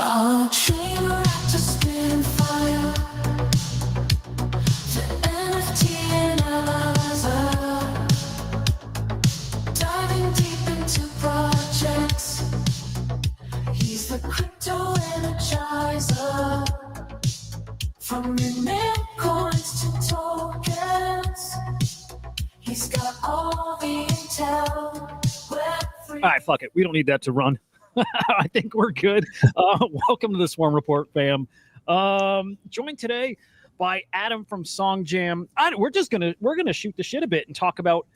A dream wrapped a spin fire. The NFT analyzer. Diving deep into projects. He's the crypto energizer. From mint coins to tokens. He's got all the intel. All right, fuck it. We don't need that to run. I think we're good. Welcome to the Swarm Report, fam. Joined today by Adam from Song Jam. We're gonna shoot the shit a bit and talk about,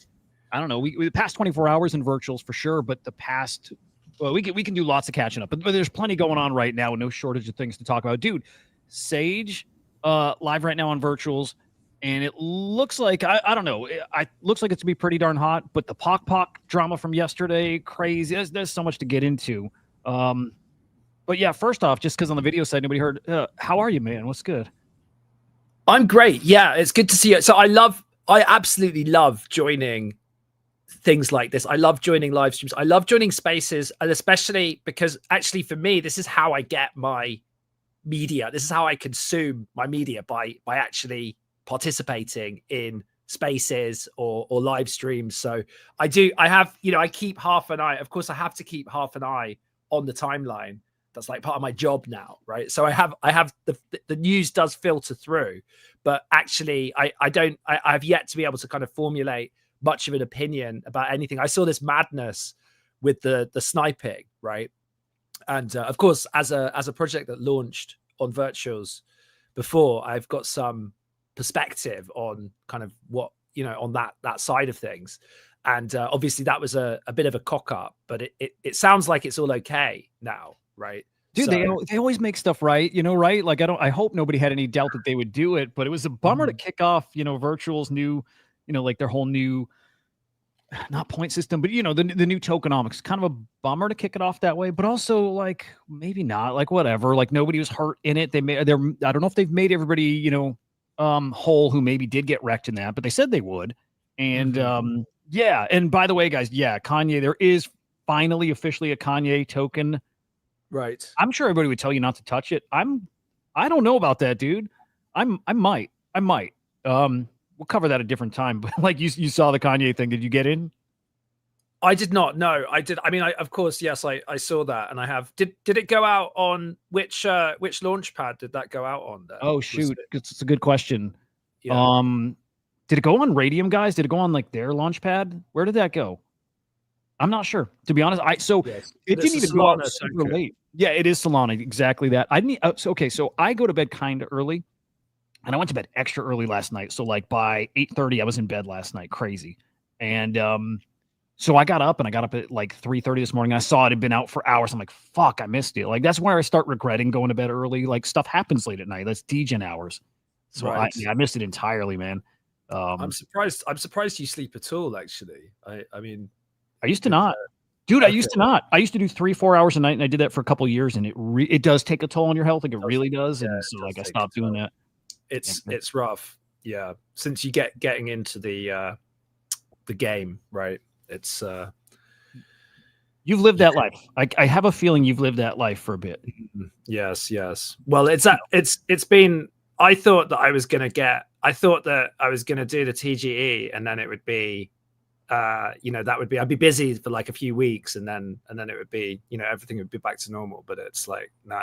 I don't know, we the past 24 hours in virtuals for sure, but the past, well, we can do lots of catching up, but there's plenty going on right now, no shortage of things to talk about, dude. Sage live right now on virtuals. And it looks like, I don't know, it looks like it's to be pretty darn hot, but the PokPok drama from yesterday, crazy. There's so much to get into. But yeah, first off, just because on the video side, nobody heard, how are you, man? What's good? I'm great. Yeah, it's good to see you. So I absolutely love joining things like this. I love joining live streams. I love joining spaces, and especially because actually for me, this is how I get my media. This is how I consume my media by actually participating in spaces or live streams. So I keep half an eye. Of course, I have to keep half an eye on the timeline. That's like part of my job now, right? So I have the news does filter through, but actually I've yet to be able to kind of formulate much of an opinion about anything. I saw this madness with the sniping, right? And of course, as a project that launched on virtuals before, I've got some perspective on kind of what, on that side of things. And obviously that was a bit of a cock up, but it sounds like it's all okay now, right? Dude, so, they always make stuff right, right? Like I hope nobody had any doubt that they would do it, but it was a bummer to kick off, virtual's new, like their whole new, not point system, but the new tokenomics. Kind of a bummer to kick it off that way, but also like maybe not, like whatever. Like nobody was hurt in it. I don't know if they've made everybody, whole who maybe did get wrecked in that, but they said they would. And yeah, and by the way, guys, yeah, Kanye, there is finally officially a Kanye token. Right. I'm sure everybody would tell you not to touch it. I don't know about that, dude. I might. We'll cover that a different time, but like you saw the Kanye thing. Did you get in? I did not. No, I did. I mean, of course, yes, I saw that, and I have. Did it go out on which launch pad did that go out on? There? Oh shoot, it's a good question. Yeah. Did it go on Radium, guys? Did it go on like their launch pad? Where did that go? I'm not sure, to be honest. It didn't even go out super late. Yeah, it is Solana, exactly that. So I go to bed kind of early, and I went to bed extra early last night. So like by 8:30, I was in bed last night, crazy, and so I got up at like 3:30 this morning. I saw it had been out for hours. I'm like, fuck, I missed it. Like, that's where I start regretting going to bed early. Like, stuff happens late at night. That's degen hours. So right. I missed it entirely, man. I'm surprised you sleep at all, actually. I mean, I used to not. Dude, I used to not. I used to do 3-4 hours a night, and I did that for a couple of years, and it does take a toll on your health. Like, it really does. And so, like, I stopped doing that. It's rough. Yeah. Since you getting into the game, right? It's you've lived that life. I have a feeling you've lived that life for a bit. Yes. Well, it's been. I thought that I was gonna do the TGE, and then it would be, I'd be busy for like a few weeks, and then it would be, everything would be back to normal. But it's like, no,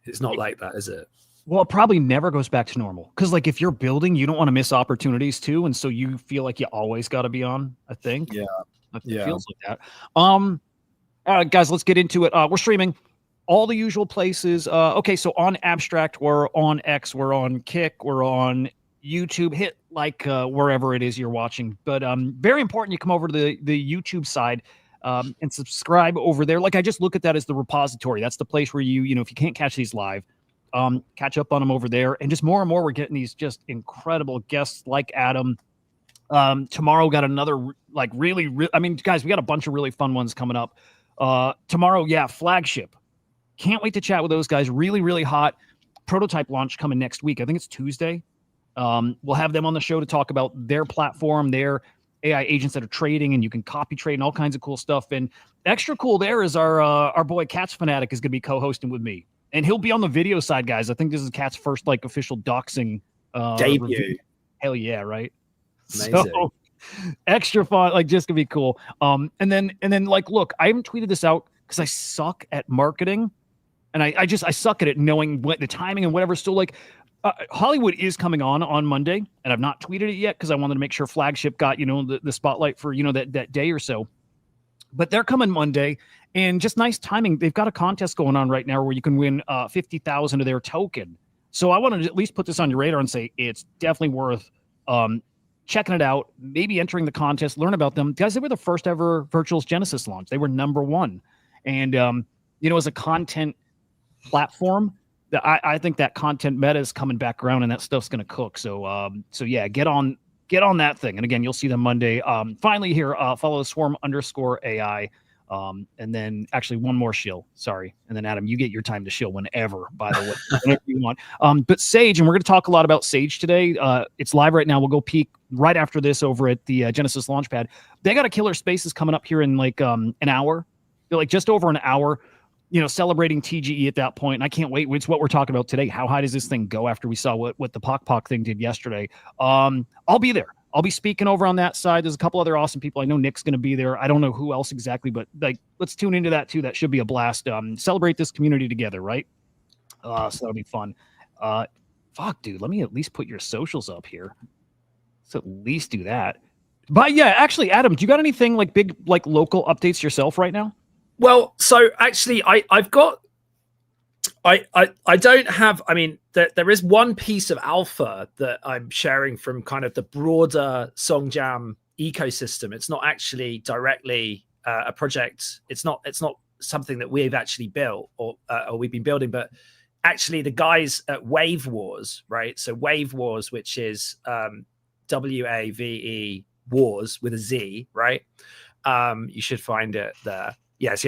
it's not like that, is it? Well, it probably never goes back to normal, because like if you're building, you don't want to miss opportunities too, and so you feel like you always got to be on. I think. Yeah. It feels like that. All right, guys, let's get into it. We're streaming all the usual places. Okay, so on Abstract, we're on X, we're on Kick, we're on YouTube. Hit like wherever it is you're watching. But very important, you come over to the YouTube side and subscribe over there. Like, I just look at that as the repository. That's the place where you if you can't catch these live, catch up on them over there. And just more and more, we're getting these just incredible guests like Adam. Tomorrow got another like really, I mean, guys, we got a bunch of really fun ones coming up. Tomorrow, yeah, Flagship. Can't wait to chat with those guys. Really, really hot. Prototype launch coming next week. I think it's Tuesday. We'll have them on the show to talk about their platform, their AI agents that are trading, and you can copy trade and all kinds of cool stuff. And extra cool there is our boy Cats Fanatic is going to be co-hosting with me, and he'll be on the video side, guys. I think this is Cat's first like official doxing debut. Review. Hell yeah, right? Amazing. So extra fun, like just gonna be cool. And then like, look, I haven't tweeted this out because I suck at marketing, and I suck at it knowing what the timing and whatever. So like, Hollywood is coming on Monday, and I've not tweeted it yet because I wanted to make sure Flagship got the spotlight for that day or so. But they're coming Monday, and just nice timing. They've got a contest going on right now where you can win 50,000 of their token. So I wanted to at least put this on your radar and say it's definitely worth checking it out, maybe entering the contest, learn about them. Guys, they were the first ever Virtuals Genesis launch. They were #1. And, as a content platform, I think that content meta is coming back around, and that stuff's going to cook. So yeah, get on that thing. And again, you'll see them Monday. Finally here, follow swarm_AI. And then actually one more shill. Sorry. And then Adam, you get your time to shill whenever, by the way, whenever you want. But Sage, and we're going to talk a lot about Sage today. It's live right now. We'll go peek right after this over at the Genesis Launchpad. They got a killer spaces coming up here in like an hour, like just over an hour, celebrating TGE at that point. And I can't wait. It's what we're talking about today. How high does this thing go after we saw what the PokPok thing did yesterday? I'll be there. I'll be speaking over on that side. There's a couple other awesome people. I know Nick's going to be there. I don't know who else exactly, but like, let's tune into that too. That should be a blast. Celebrate this community together, right? So that'll be fun. Fuck, dude. Let me at least put your socials up here. So at least do that. But yeah, actually, Adam, do you got anything like big, like local updates yourself right now? Well, so actually, I've got. I don't have. I mean, there is one piece of alpha that I'm sharing from kind of the broader Songjam ecosystem. It's not actually directly a project. It's not something that we've actually built or we've been building, but actually the guys at Wave Wars, right? So Wave Wars, which is WAVE Wars with a Z, right? You should find it there. Yes.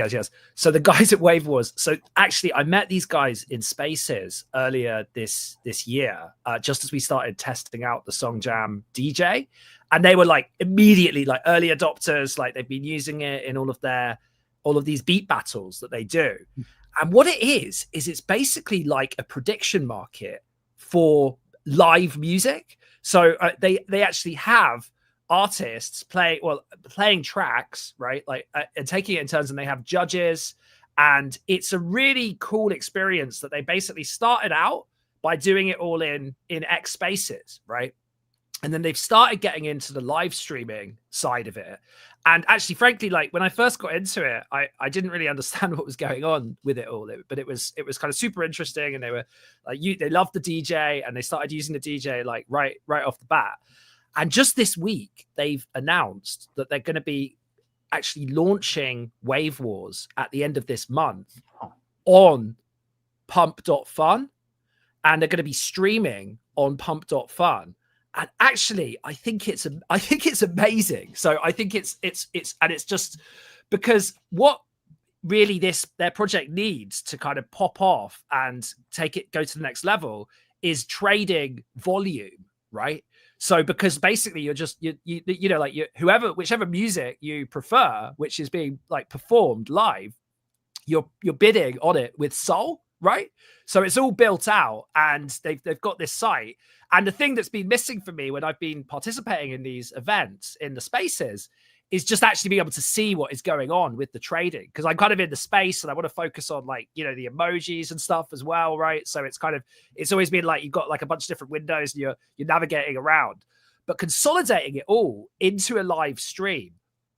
So the guys at Wave Wars. So actually, I met these guys in Spaces earlier this year, just as we started testing out the Songjam DJ, and they were like immediately like early adopters. Like they've been using it in all of these beat battles that they do. And what it is it's basically like a prediction market for live music. So they actually have artists playing tracks, right? Like and taking it in turns, and they have judges, and it's a really cool experience that they basically started out by doing it all in X Spaces, right? And then they've started getting into the live streaming side of it. And actually, frankly, like when I first got into it, I didn't really understand what was going on with it all, but it was kind of super interesting. And they were like, they loved the DJ, and they started using the DJ like right off the bat. And just this week, they've announced that they're going to be actually launching Wave Wars at the end of this month on pump.fun. And they're going to be streaming on pump.fun. And actually, I think it's amazing. So I think it's just because what really their project needs to kind of pop off and go to the next level is trading volume, right? So because basically you're just whichever music you prefer, which is being like performed live, you're bidding on it with Soul, right? So it's all built out, and they've got this site. And the thing that's been missing for me when I've been participating in these events in the spaces is just actually being able to see what is going on with the trading, because I'm kind of in the space and I want to focus on like, the emojis and stuff as well, right? So it's always been like you've got like a bunch of different windows and you're navigating around, but consolidating it all into a live stream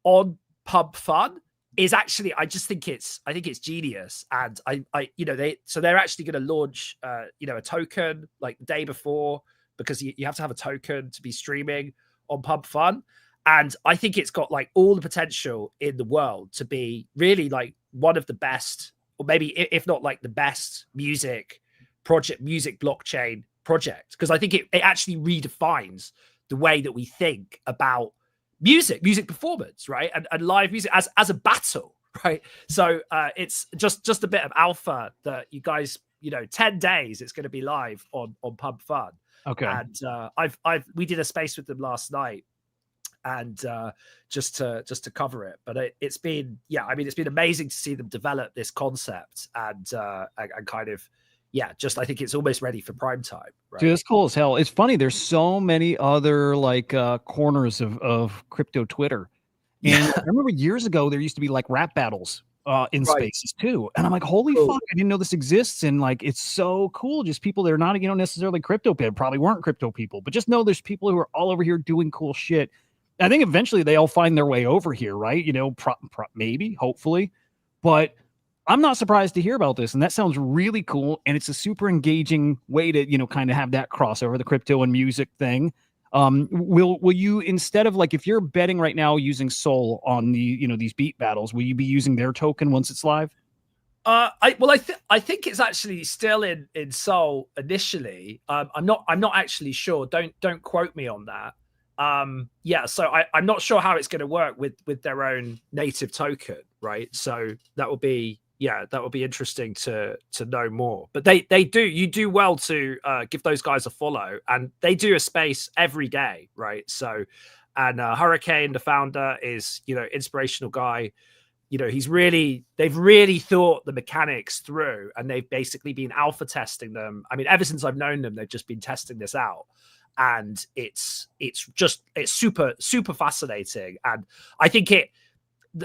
on Pub Fun is actually, I think it's genius. And they're actually going to launch a token like the day before, because you have to have a token to be streaming on Pub Fun. And I think it's got like all the potential in the world to be really like one of the best, or maybe if not like the best music blockchain project. Because I think it actually redefines the way that we think about music performance, right? And live music as a battle, right? So it's just a bit of alpha that you guys, 10 days it's going to be live on Pub Fun. Okay. And we did a space with them last night. and just to cover it. But it's been, yeah, I mean, it's been amazing to see them develop this concept and kind of, yeah, just I think it's almost ready for prime time. Right? Dude, it's cool as hell. It's funny. There's so many other like corners of crypto Twitter. And Yeah. I remember years ago there used to be like rap battles in Right. spaces too. And I'm like, holy Cool. fuck, I didn't know this exists. And like it's so cool. Just people that are not, necessarily crypto people, probably weren't crypto people, but just know there's people who are all over here doing cool shit. I think eventually they all find their way over here, right? Maybe, hopefully. But I'm not surprised to hear about this. And that sounds really cool. And it's a super engaging way to, kind of have that crossover, the crypto and music thing. Will you, instead of like, if you're betting right now using Sol on the these beat battles, will you be using their token once it's live? I think it's actually still in Sol initially. I'm not actually sure. Don't quote me on that. Yeah, so I'm not sure how it's going to work with their own native token, right? So that will be, yeah, that would be interesting to know more. But you do well to give those guys a follow, and they do a space every day, right? So, and Hurricane, the founder, is inspirational guy. They've really thought the mechanics through, and they've basically been alpha testing them. I mean, ever since I've known them, they've just been testing this out, and it's super fascinating. And I think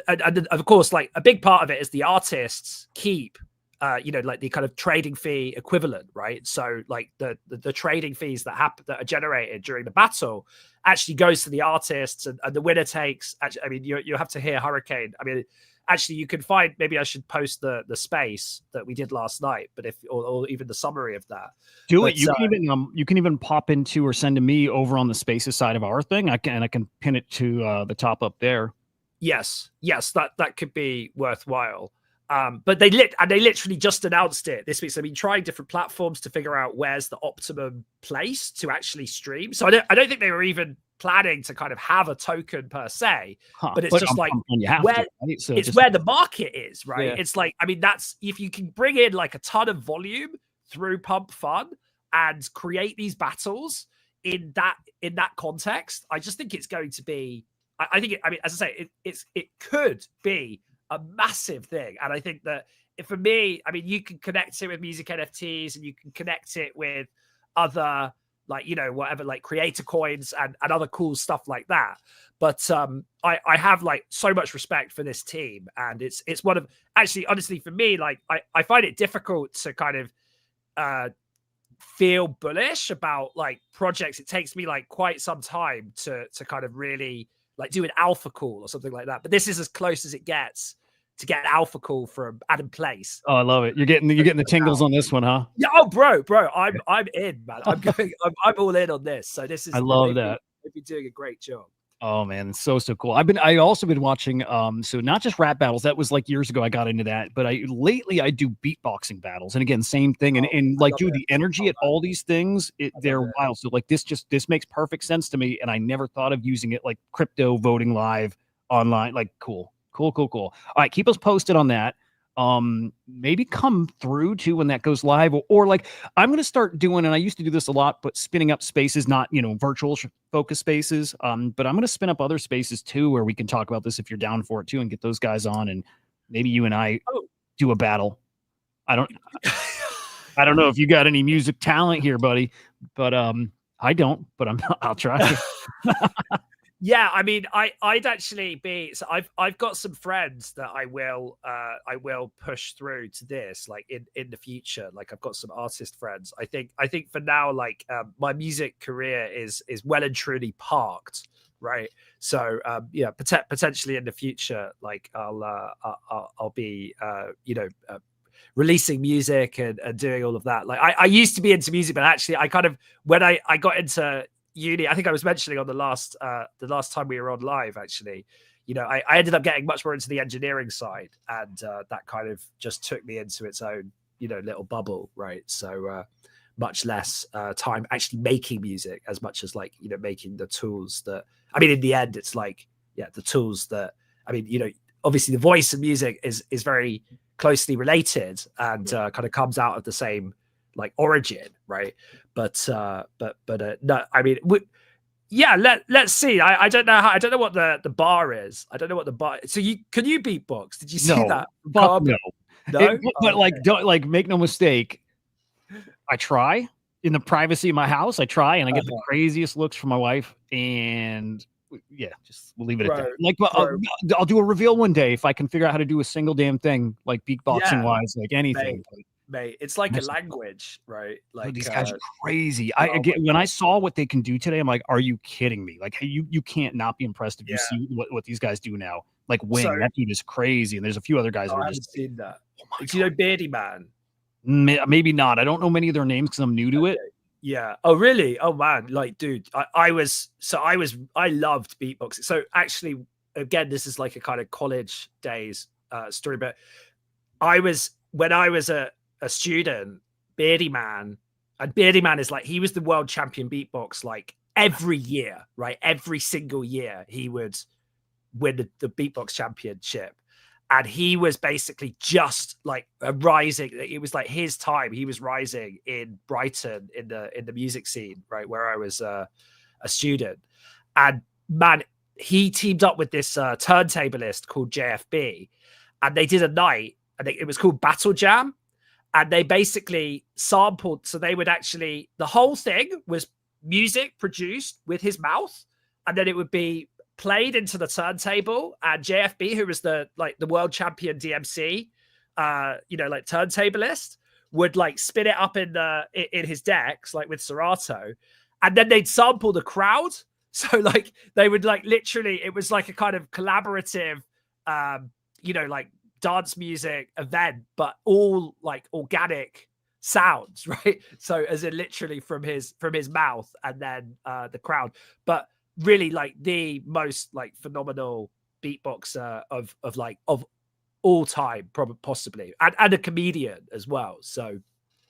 and of course, like a big part of it is the artists keep like the kind of trading fee equivalent, right? So like the trading fees that are generated during the battle actually goes to the artists, and the winner takes, actually, I mean, you have to hear Hurricane. I mean, actually, you can find, maybe I should post the space that we did last night, but or even the summary of that. It. You can even pop into or send to me over on the spaces side of our thing. I can pin it to the top up there. Yes, that could be worthwhile. But they literally just announced it this week. So they've been trying different platforms to figure out where's the optimum place to actually stream. So I don't think they were even planning to kind of have a token per se, but it's just like where where the market is, right? Yeah. It's like, I mean, that's, if you can bring in like a ton of volume through Pump Fun and create these battles in that context, I just think it's going to be, I mean, as I say, it could be a massive thing. And I think that for me, I mean, you can connect it with music NFTs, and you can connect it with other, like, whatever, like creator coins and other cool stuff like that. But I have like so much respect for this team, and it's one of, actually, honestly, for me, like I find it difficult to kind of feel bullish about like projects. It takes me like quite some time to kind of really like do an alpha call or something like that. But this is as close as it gets to get an alpha call from Adam Place. Oh, I love it. You're getting the tingles on this one, huh? Yeah. Oh, bro, I'm in, man. I'm all in on this. So this is, I love that. They've been doing a great job. Oh man, it's so cool. I also been watching so not just rap battles. That was like years ago I got into that, but lately I do beatboxing battles. And again, same thing. And like, dude, the energy at all these things, they're wild. So like this makes perfect sense to me, and I never thought of using it like crypto voting live online. Like cool. All right, keep us posted on that. Maybe come through too when that goes live, or like I'm going to start doing, and I used to do this a lot, but spinning up spaces, not virtual focus spaces, but I'm going to spin up other spaces too where we can talk about this if you're down for it too, and get those guys on, and maybe you and I do a battle. I don't know if you got any music talent here, buddy, but I don't, but I'll try. Yeah, I mean, I'd actually be, so I've got some friends that I will push through to this, like in the future. Like I've got some artist friends. I think for now, like my music career is well and truly parked, right? So yeah, potentially in the future, like I'll be releasing music and doing all of that. Like I used to be into music, but actually I kind of, when I got into uni, I think I was mentioning on the last time we were on live, actually, I ended up getting much more into the engineering side, and that kind of just took me into its own little bubble, right? So much less time actually making music, as much as like making the tools that, I mean, in the end it's like, yeah, the tools that, I mean, obviously the voice and music is very closely related, and kind of comes out of the same like origin, right? But no, I mean, Yeah, let's see. I don't know I don't know what the bar is. I don't know what the bar. So can you beatbox? Did you see No, that? fuck Carb? no. No. But Oh, like, okay. don't like make no mistake. I try in the privacy of my house. I try, and I get the craziest looks from my wife. And yeah, just we'll leave it at that. Like, but I'll do a reveal one day if I can figure out how to do a single damn thing, like beatboxing wise, like anything. Mate, it's like a language, right? Like these guys are crazy. When I saw what they can do today, I'm like, are you kidding me? Like, hey, you can't not be impressed if you see what these guys do now. Like Wing, that dude is crazy, and there's a few other guys that are just seen that. Do you know Beardy Man? Maybe not. I don't know many of their names because I'm new to it. Yeah. Oh, really? Oh man. Like, dude, I loved beatboxing. So actually, again, this is like a kind of college days story, but when I was a student, Beardy Man, and Beardy Man is like, he was the world champion beatbox like every year, right? Every single year he would win the beatbox championship. And he was basically just like rising. It was like his time. He was rising in Brighton in the music scene, right, where I was a student. And man, he teamed up with this turntablist called JFB, and they did a night. I think it was called Battle Jam, and they basically sampled. So they would actually, the whole thing was music produced with his mouth, and then it would be played into the turntable, and JFB, who was the world champion DMC, like turntablist, would like spin it up in his decks, like with Serato, and then they'd sample the crowd. So like they would like literally, it was like a kind of collaborative, like dance music event, but all like organic sounds, right? So as in literally from his mouth, and then the crowd, but really like the most like phenomenal beatboxer of all time, probably possibly, and a comedian as well. So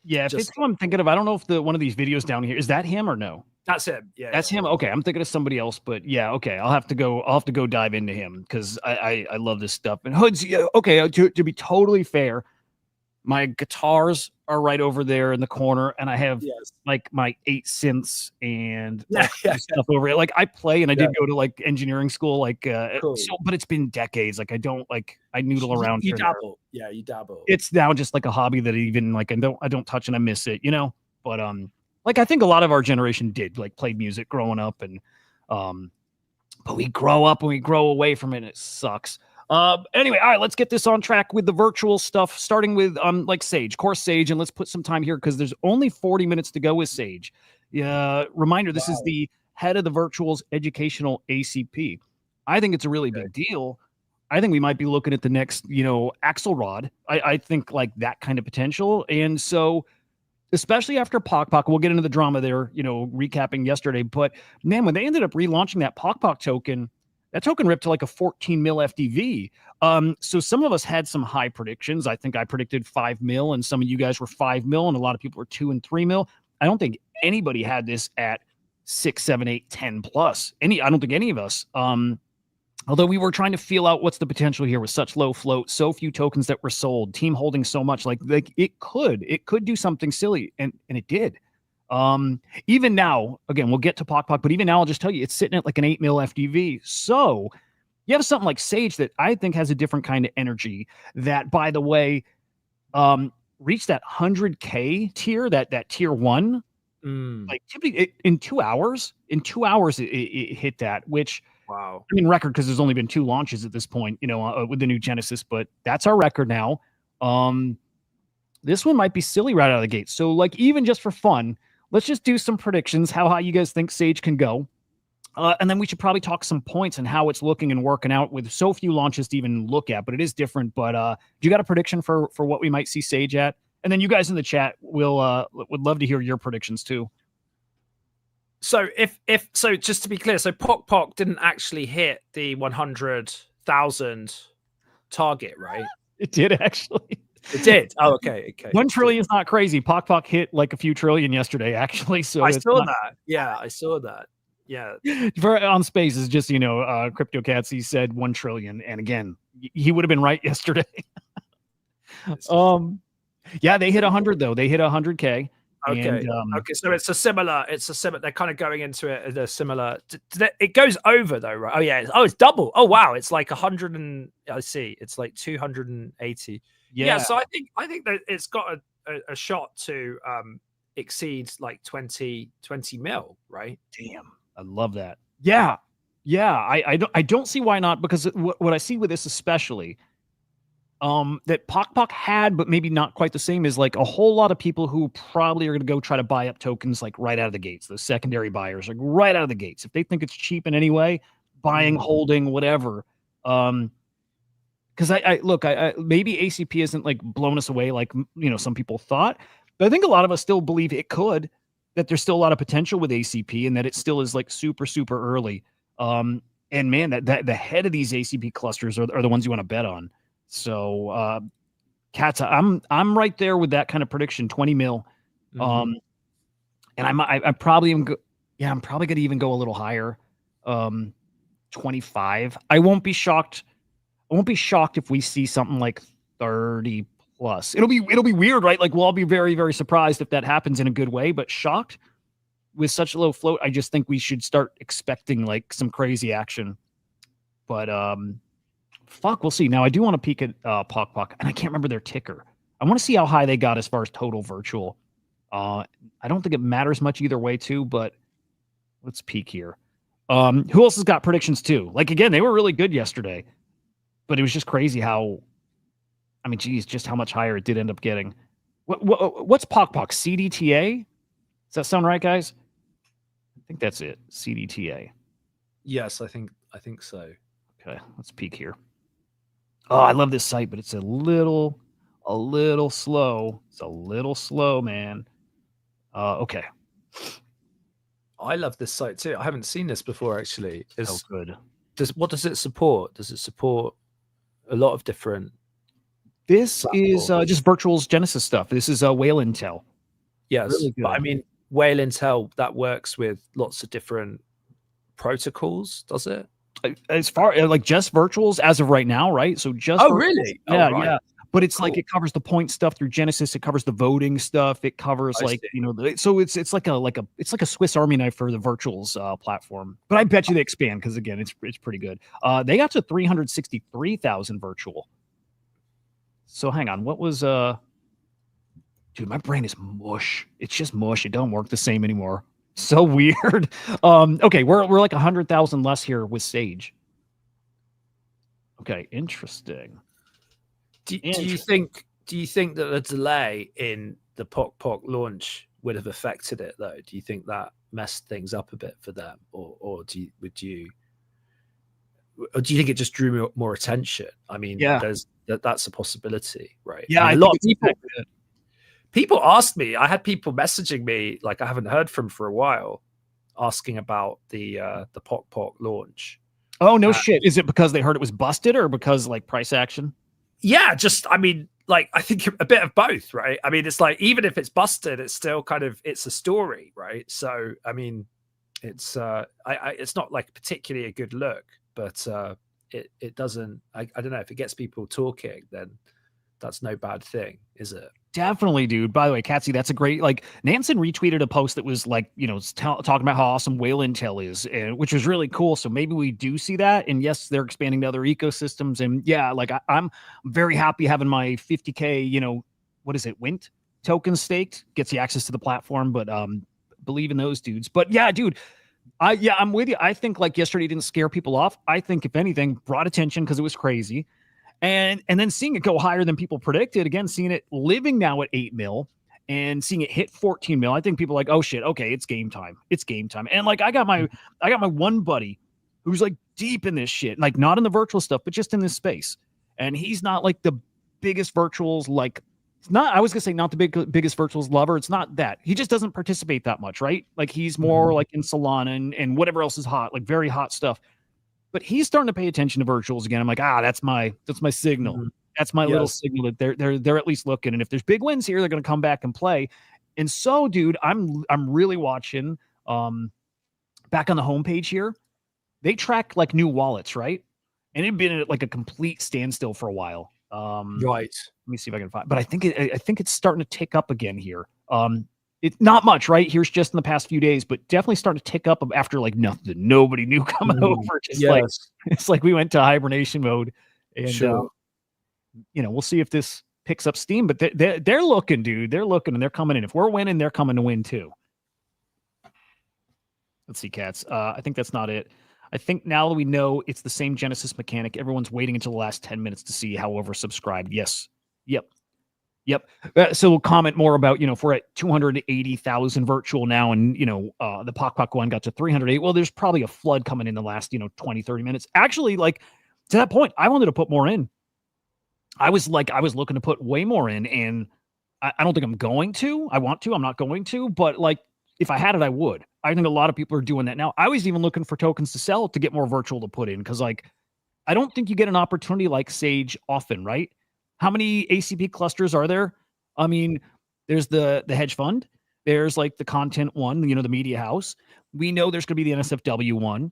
yeah, if it's who I'm thinking of, I don't know if one of these videos down here is that him or no. That's him. Yeah, that's him. Okay, I'm thinking of somebody else, but yeah, okay, I'll have to go dive into him because I love this stuff. And Hoods, yeah, okay, to be totally fair, my guitars are right over there in the corner, and I have like my 8 synths and stuff over it. Like I play, and I did go to like engineering school, like cool. But it's been decades. Like I don't I noodle around. You dabble, you dabble. It's now just like a hobby that even like I don't touch and I miss it, But like I think a lot of our generation did like play music growing up, and but we grow up and we grow away from it, and it sucks. Anyway, all right, let's get this on track with the virtual stuff, starting with like Sage, course Sage, and let's put some time here because there's only 40 minutes to go with Sage. Reminder, this is the head of the virtuals educational ACP. I think it's a really big deal. I think we might be looking at the next, Axelrod. I think like that kind of potential. And so especially after PokPok, we'll get into the drama there, recapping yesterday. But man, when they ended up relaunching that PokPok token, that token ripped to like a 14 mil FDV. So some of us had some high predictions. I think I predicted 5 mil, and some of you guys were 5 mil, and a lot of people were 2 and 3 mil. I don't think anybody had this at 6, 7, 8, 10 plus. I don't think any of us. Although we were trying to feel out what's the potential here with such low float, so few tokens that were sold, team holding so much, like it could do something silly, and it did. Even now, again, we'll get to PokPok, but even now, I'll just tell you, it's sitting at like an 8 mil FDV. So you have something like Sage that I think has a different kind of energy that, by the way, reached that 100K tier, that tier 1, like typically in 2 hours. In 2 hours, it hit that, which, wow. I mean, record because there's only been 2 launches at this point, with the new Genesis, but that's our record now. This one might be silly right out of the gate. So like, even just for fun, let's just do some predictions, how high you guys think Sage can go. And then we should probably talk some points and how it's looking and working out with so few launches to even look at, but it is different. But do you got a prediction for what we might see Sage at? And then you guys in the chat would love to hear your predictions too. So so just to be clear, so PokPok didn't actually hit the 100,000 target, right? It did actually. It did. Oh, okay. 1 trillion is not crazy. PokPok hit like a few trillion yesterday, actually. So I saw that. Yeah, I saw that. Yeah. On Space is just, CryptoCats, he said 1 trillion. And again, he would have been right yesterday. Yeah, they hit 100 though. They hit 100K. Okay. And Okay. So it's a similar. They're kind of going into it as a similar. It goes over though, right? Oh yeah. It's double. Oh wow. It's like 100 and I see. It's like 280. Yeah. So I think that it's got a shot to exceed like 20 mil, right? damn, I love that. Yeah, I don't see why not, because what I see with this especially, that PokPok had, but maybe not quite the same, is like a whole lot of people who probably are going to go try to buy up tokens like right out of the gates. The secondary buyers, like right out of the gates, if they think it's cheap in any way, buying, holding, whatever. Because I look, I maybe ACP isn't like blown us away like some people thought, but I think a lot of us still believe it could. That there's still a lot of potential with ACP, and that it still is like super early. And man, that the head of these ACP clusters are the ones you want to bet on. So, Cats, I'm right there with that kind of prediction, 20 mil. And I probably am. I'm probably going to even go a little higher, 25. I won't be shocked. I won't be shocked if we see something like 30 plus. It'll be weird, right? Like we'll all be very surprised if that happens in a good way, but shocked with such a low float. I just think we should start expecting like some crazy action. But fuck, we'll see. Now I do want to peek at PokPok, and I can't remember their ticker. I want to see how high they got as far as total virtual. I don't think it matters much either way too, but let's peek here. Who else has got predictions too? Like again, they were really good yesterday, but it was just crazy how, I mean, geez, just how much higher it did end up getting. What's PokPok? CDTA? Does that sound right, guys? I think that's it. CDTA. Yes, I think so. Okay, let's peek here. Oh, I love this site, but it's a little slow. It's a little slow, man. Okay. I love this site too. I haven't seen this before actually. It's so good. What does it support? Does it support a lot of different? This platforms? is just Virtual's Genesis stuff. This is Whale Intel. Yes, really good. But I mean, Whale Intel that works with lots of different protocols, does it? As far like just virtuals as of right now, right? So just Oh, virtuals, really? Yeah, Oh, right. yeah. But it's Cool. like it covers the point stuff through Genesis. It covers the voting stuff. It covers I like see. so it's like a Swiss Army knife for the virtuals platform. But I bet you they expand because again, it's pretty good. They got to 363,000 virtual. So hang on, what was dude? My brain is mush. It's just mush. It don't work the same anymore. So weird. Okay, we're like 100,000 less here with Sage. Okay, interesting. Do you think that the delay in the PokPok launch would have affected it though? Do you think that messed things up a bit for them, or do you think it just drew more attention? I mean, there's that's a possibility, right? Yeah, I mean, a lot of people asked me. I had people messaging me like I haven't heard from for a while, asking about the PokPok launch. Oh no shit! Is it because they heard it was busted, or because like price action? Yeah, just I mean, like I think a bit of both, right? I mean, it's like even if it's busted, it's still kind of it's a story, right? So I mean, it's it's not like particularly a good look, but it doesn't. I don't know if it gets people talking, then that's no bad thing, is it? Definitely, dude. By the way, Catsy, that's a great, like, Nansen retweeted a post that was like, talking about how awesome Whale Intel is, which was really cool. So maybe we do see that. And yes, they're expanding to other ecosystems. And yeah, like I'm very happy having my 50K, what is it, Wint token staked, gets you access to the platform. But believe in those dudes. But yeah, dude, I'm with you. I think like yesterday didn't scare people off. I think if anything, brought attention because it was crazy. And then seeing it go higher than people predicted, again, seeing it living now at 8 mil and seeing it hit 14 mil, I think people are like, oh shit, okay, it's game time. It's game time. And like I got my one buddy who's like deep in this shit, like not in the virtual stuff, but just in this space. And he's not like the biggest virtuals, like I was gonna say not the biggest virtuals lover. It's not that. He just doesn't participate that much, right? Like he's more like in Solana and whatever else is hot, like very hot stuff. But he's starting to pay attention to virtuals again. I'm like, that's my signal. That's my little signal that they're at least looking. And if there's big wins here, they're going to come back and play. And so, dude, I'm really watching. Back on the homepage here, they track like new wallets, right? And it'd been at like a complete standstill for a while. Right. Let me see if I can find. But I think it's starting to tick up again here. it's not much, right? Here's just in the past few days, but definitely starting to tick up after like nothing, nobody knew coming over. Just like it's like we went to hibernation mode, and Sure. we'll see if this picks up steam. But they're looking, dude. They're looking and they're coming in. If we're winning, they're coming to win too. Let's see, cats. I think that's not it. I think now that we know it's the same Genesis mechanic, everyone's waiting until the last 10 minutes to see how oversubscribed. Yes. Yep. So we'll comment more about, if we're at 280,000 virtual now and, the PokPok one got to 308. Well, there's probably a flood coming in the last, 20, 30 minutes. Actually, like to that point, I wanted to put more in. I was looking to put way more in, and I don't think I'm going to. I want to. I'm not going to. But like, if I had it, I would. I think a lot of people are doing that now. I was even looking for tokens to sell to get more virtual to put in because, like, I don't think you get an opportunity like Sage often, right? How many ACP clusters are there? I mean, there's the hedge fund. There's like the content one, the media house. We know there's going to be the NSFW one.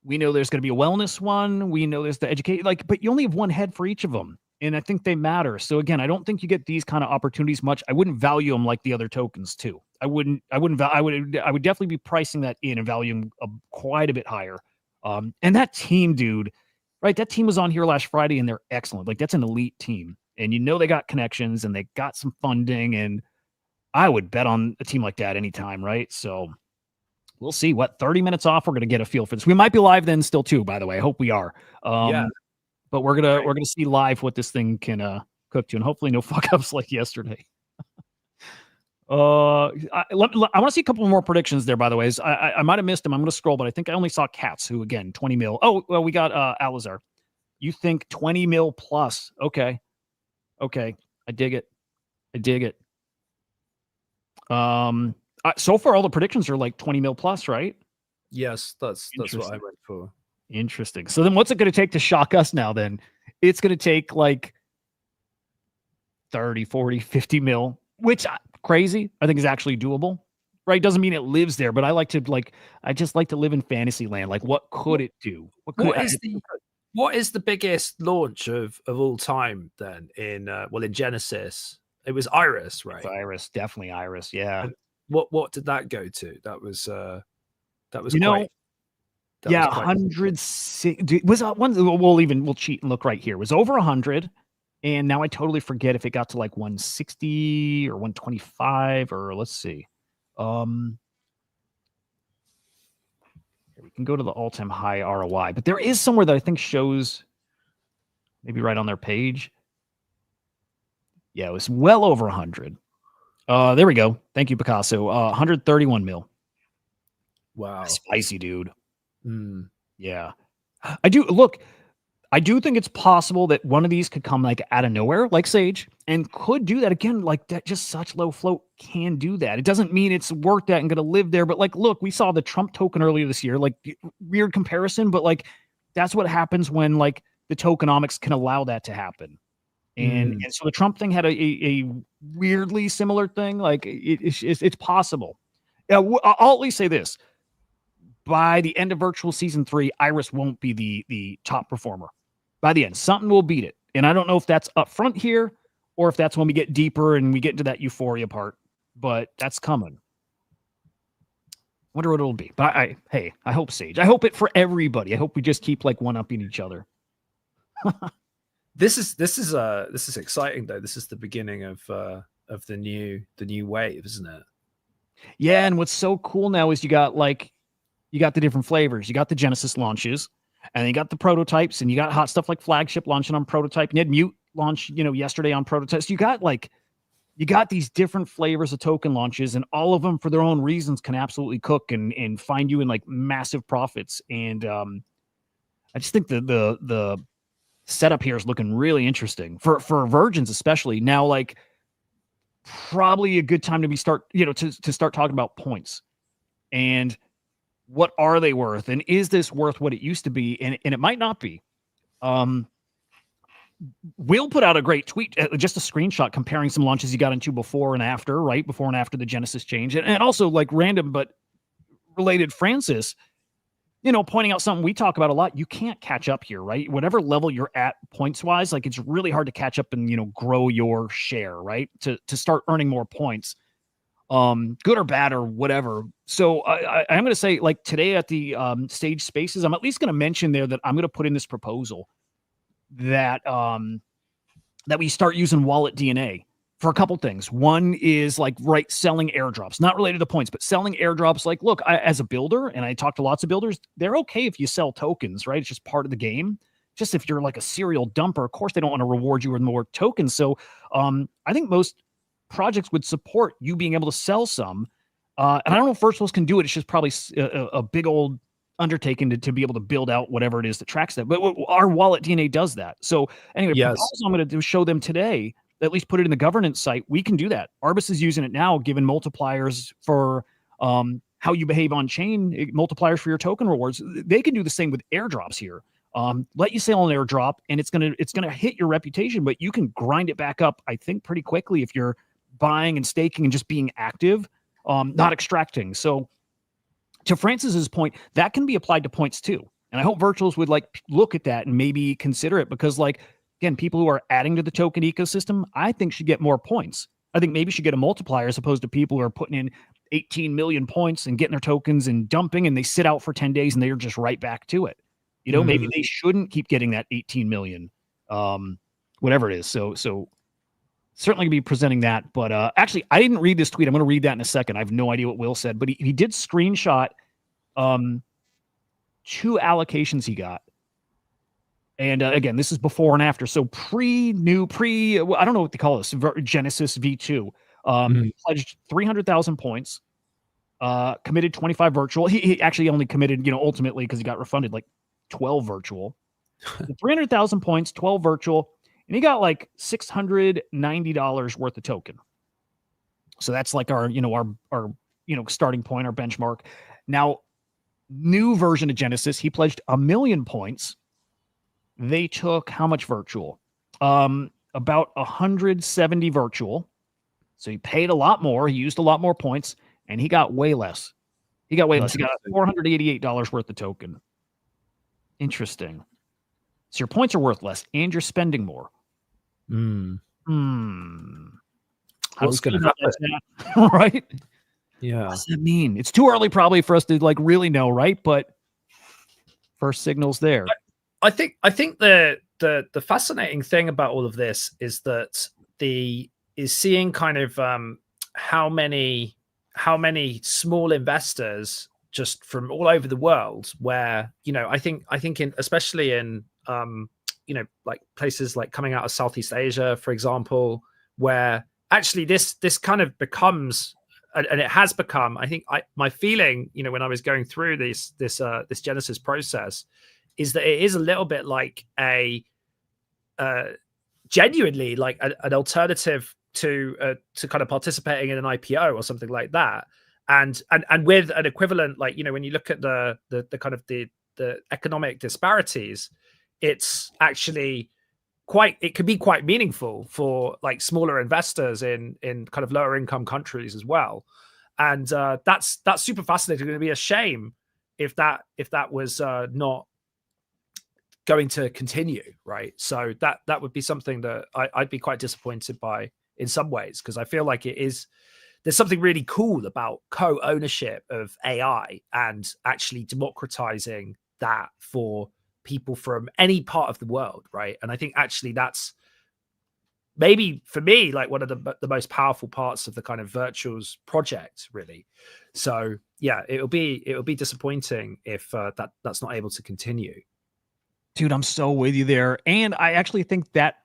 We know there's going to be a wellness one. We know there's the educate, but you only have one head for each of them. And I think they matter. So again, I don't think you get these kind of opportunities much. I wouldn't value them like the other tokens too. I would definitely be pricing that in and valuing quite a bit higher. And that team, dude, right? That team was on here last Friday and they're excellent. Like that's an elite team, and they got connections and they got some funding, and I would bet on a team like that anytime, right? So we'll see. 30 minutes off, we're going to get a feel for this. We might be live then still too, by the way. I hope we are. But we're gonna see live what this thing can cook to, and hopefully no fuck ups like yesterday. I want to see a couple more predictions there. By the way, I might have missed them. I'm going to scroll, but I think I only saw Cats, who again 20 mil. Oh well, we got Alazar. You think 20 mil plus? Okay, I dig it. So far all the predictions are like 20 mil plus, right? Yes, that's what I went for. Interesting. So then what's it going to take to shock us now then? It's going to take like 30, 40, 50 mil, which crazy. I think is actually doable, right? Doesn't mean it lives there, but I just like to live in fantasy land. Like what could it do? What is the biggest launch of all time then in Genesis? It was Iris, right? It's Iris, definitely Iris. Yeah. And what did that go to? That was quite. Yeah, 106 was one. We'll cheat and look right here. It was over 100, and now I totally forget if it got to like 160 or 125 or let's see. We can go to the all-time high ROI, but there is somewhere that I think shows maybe right on their page. Yeah, it was well over 100. There we go. Thank you, Picasso. 131 mil. Wow, spicy, dude. Yeah, I do think it's possible that one of these could come like out of nowhere, like Sage, and could do that again. Like that, just such low float can do that. It doesn't mean it's worth that and going to live there. But like, look, we saw the Trump token earlier this year, like weird comparison, but like that's what happens when like the tokenomics can allow that to happen. And so the Trump thing had a weirdly similar thing. Like it's possible. Yeah, I'll at least say this. By the end of Virtual Season 3, Iris won't be the top performer. By the end, something will beat it. And I don't know if that's up front here or if that's when we get deeper and we get into that euphoria part. But that's coming. Wonder what it'll be. But I hope Sage. I hope it for everybody. I hope we just keep like one-upping each other. This is exciting though. This is the beginning of the new wave, isn't it? Yeah, and what's so cool now is you got the different flavors. You got the Genesis launches, and then you got the prototypes, and you got hot stuff like Flagship launching on prototype. And you had Mute launch, yesterday on prototypes. You got these different flavors of token launches, and all of them for their own reasons can absolutely cook and find you in like massive profits. And I just think the setup here is looking really interesting for virgins, especially now. Like probably a good time to start talking about points and what are they worth, and is this worth what it used to be? And it might not be. Will put out a great tweet, just a screenshot comparing some launches he got into before and after, right? Before and after the Genesis change. And also like random but related Francis, pointing out something we talk about a lot. You can't catch up here, right? Whatever level you're at points wise, like it's really hard to catch up and, grow your share, right? To start earning more points. good or bad or whatever. So I'm going to say, like, today at the Stage Spaces, I'm at least going to mention there that I'm going to put in this proposal that that we start using wallet DNA for a couple things. One is like selling airdrops, not related to points, but selling airdrops. Like, look, as a builder, and I talk to lots of builders, they're okay if you sell tokens, right? It's just part of the game. Just if you're like a serial dumper, of course they don't want to reward you with more tokens. So I think most projects would support you being able to sell some. And I don't know if virtuals can do it. It's just probably a big old undertaking to be able to build out whatever it is that tracks that. But our wallet DNA does that. So anyway, Yes. I'm going to show them today, at least put it in the governance site. We can do that. Arbus is using it now, given multipliers for how you behave on chain, multipliers for your token rewards. They can do the same with airdrops here. Let you sell an airdrop, and it's gonna hit your reputation, but you can grind it back up, I think, pretty quickly if you're buying and staking and just being active, not extracting. So to Francis's point, that can be applied to points too. And I hope virtuals would like look at that and maybe consider it, because like, again, people who are adding to the token ecosystem, I think should get more points. I think maybe should get a multiplier as opposed to people who are putting in 18 million points and getting their tokens and dumping, and they sit out for 10 days and they're just right back to it. You know, maybe they shouldn't keep getting that 18 million, whatever it is. So certainly gonna be presenting that. But actually, I didn't read this tweet. I'm going to read that in a second. I have no idea what Will said, but he did screenshot 2 allocations he got. And again, this is before and after. So I don't know what they call this, Genesis V2. Pledged 300,000 points, committed 25 virtual. He actually only committed, ultimately, because he got refunded like 12 virtual. 300,000 points, 12 virtual, and he got like $690 worth of token. So that's like our starting point, our benchmark. Now, new version of Genesis, he pledged 1 million points. They took how much virtual? About 170 virtual. So he paid a lot more. He used a lot more points, and he got way less. He got $488 worth of token. Interesting. So your points are worth less, and you're spending more. What's going to happen? Right? Yeah. What does that mean? It's too early probably for us to like really know, right? But first signals there. I think the fascinating thing about all of this is that seeing kind of how many small investors just from all over the world, where I think especially in like places like coming out of Southeast Asia, for example, where actually this kind of becomes, and it has become, I think my feeling, when I was going through this Genesis process, is that it is a little bit like genuinely like an alternative to kind of participating in an IPO or something like that, and with an equivalent, like when you look at the kind of the economic disparities, it's actually it could be quite meaningful for like smaller investors in kind of lower income countries as well, and that's super fascinating. It's going to be a shame if that was not going to continue, right? So that would be something that I'd be quite disappointed by in some ways, because I feel like there's something really cool about co-ownership of AI and actually democratizing that for people from any part of the world, right? And I think actually that's maybe for me like one of the most powerful parts of the kind of virtuals project, really. So yeah, it'll be disappointing if that's not able to continue. Dude, I'm so with you there. And I actually think that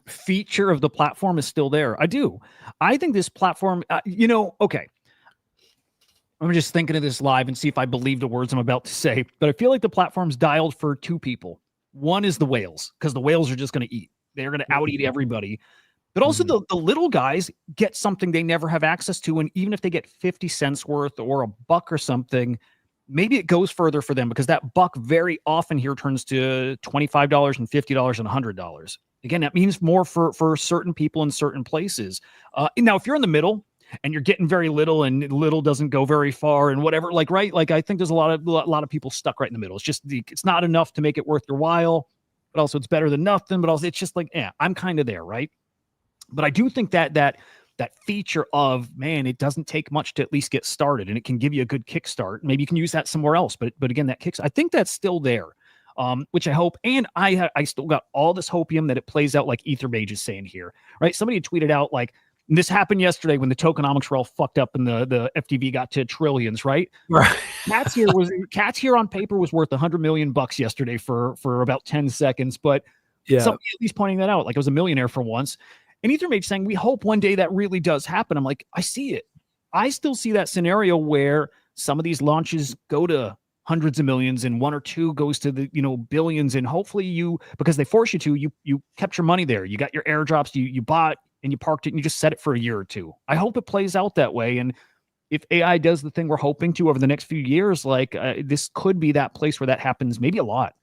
feature of the platform is still there. I do. I think this platform, okay. I'm just thinking of this live and see if I believe the words I'm about to say, but I feel like the platform's dialed for 2 people. One is the whales, because the whales are just going to eat. They're going to out-eat everybody. But also the little guys get something they never have access to. And even if they get 50 cents worth or $1 or something, maybe it goes further for them, because that buck very often here turns to $25 and $50 and $100. Again, that means more for certain people in certain places. Now, if you're in the middle and you're getting very little and little doesn't go very far and whatever, like, right? Like, I think there's a lot of people stuck right in the middle. It's just, it's not enough to make it worth your while, but also it's better than nothing. But also it's just like, I'm kind of there, right? But I do think that that feature of, man, it doesn't take much to at least get started, and it can give you a good kickstart. Maybe you can use that somewhere else, but again, that kicks. I think that's still there, which I hope. And I still got all this hopium that it plays out like Ethermage is saying here, right? Somebody tweeted out like, this happened yesterday when the tokenomics were all fucked up and the FTV got to trillions, right? Right. Cats here on paper was worth $100 million yesterday for about 10 seconds, but somebody at least pointing that out, like I was a millionaire for once. And Ethermage saying, we hope one day that really does happen. I'm like, I see it. I still see that scenario where some of these launches go to hundreds of millions and one or two goes to the, billions. And hopefully you, because they force you to, you kept your money there. You got your airdrops, you bought and you parked it and you just set it for a year or two. I hope it plays out that way. And if AI does the thing we're hoping to over the next few years, like this could be that place where that happens, maybe a lot.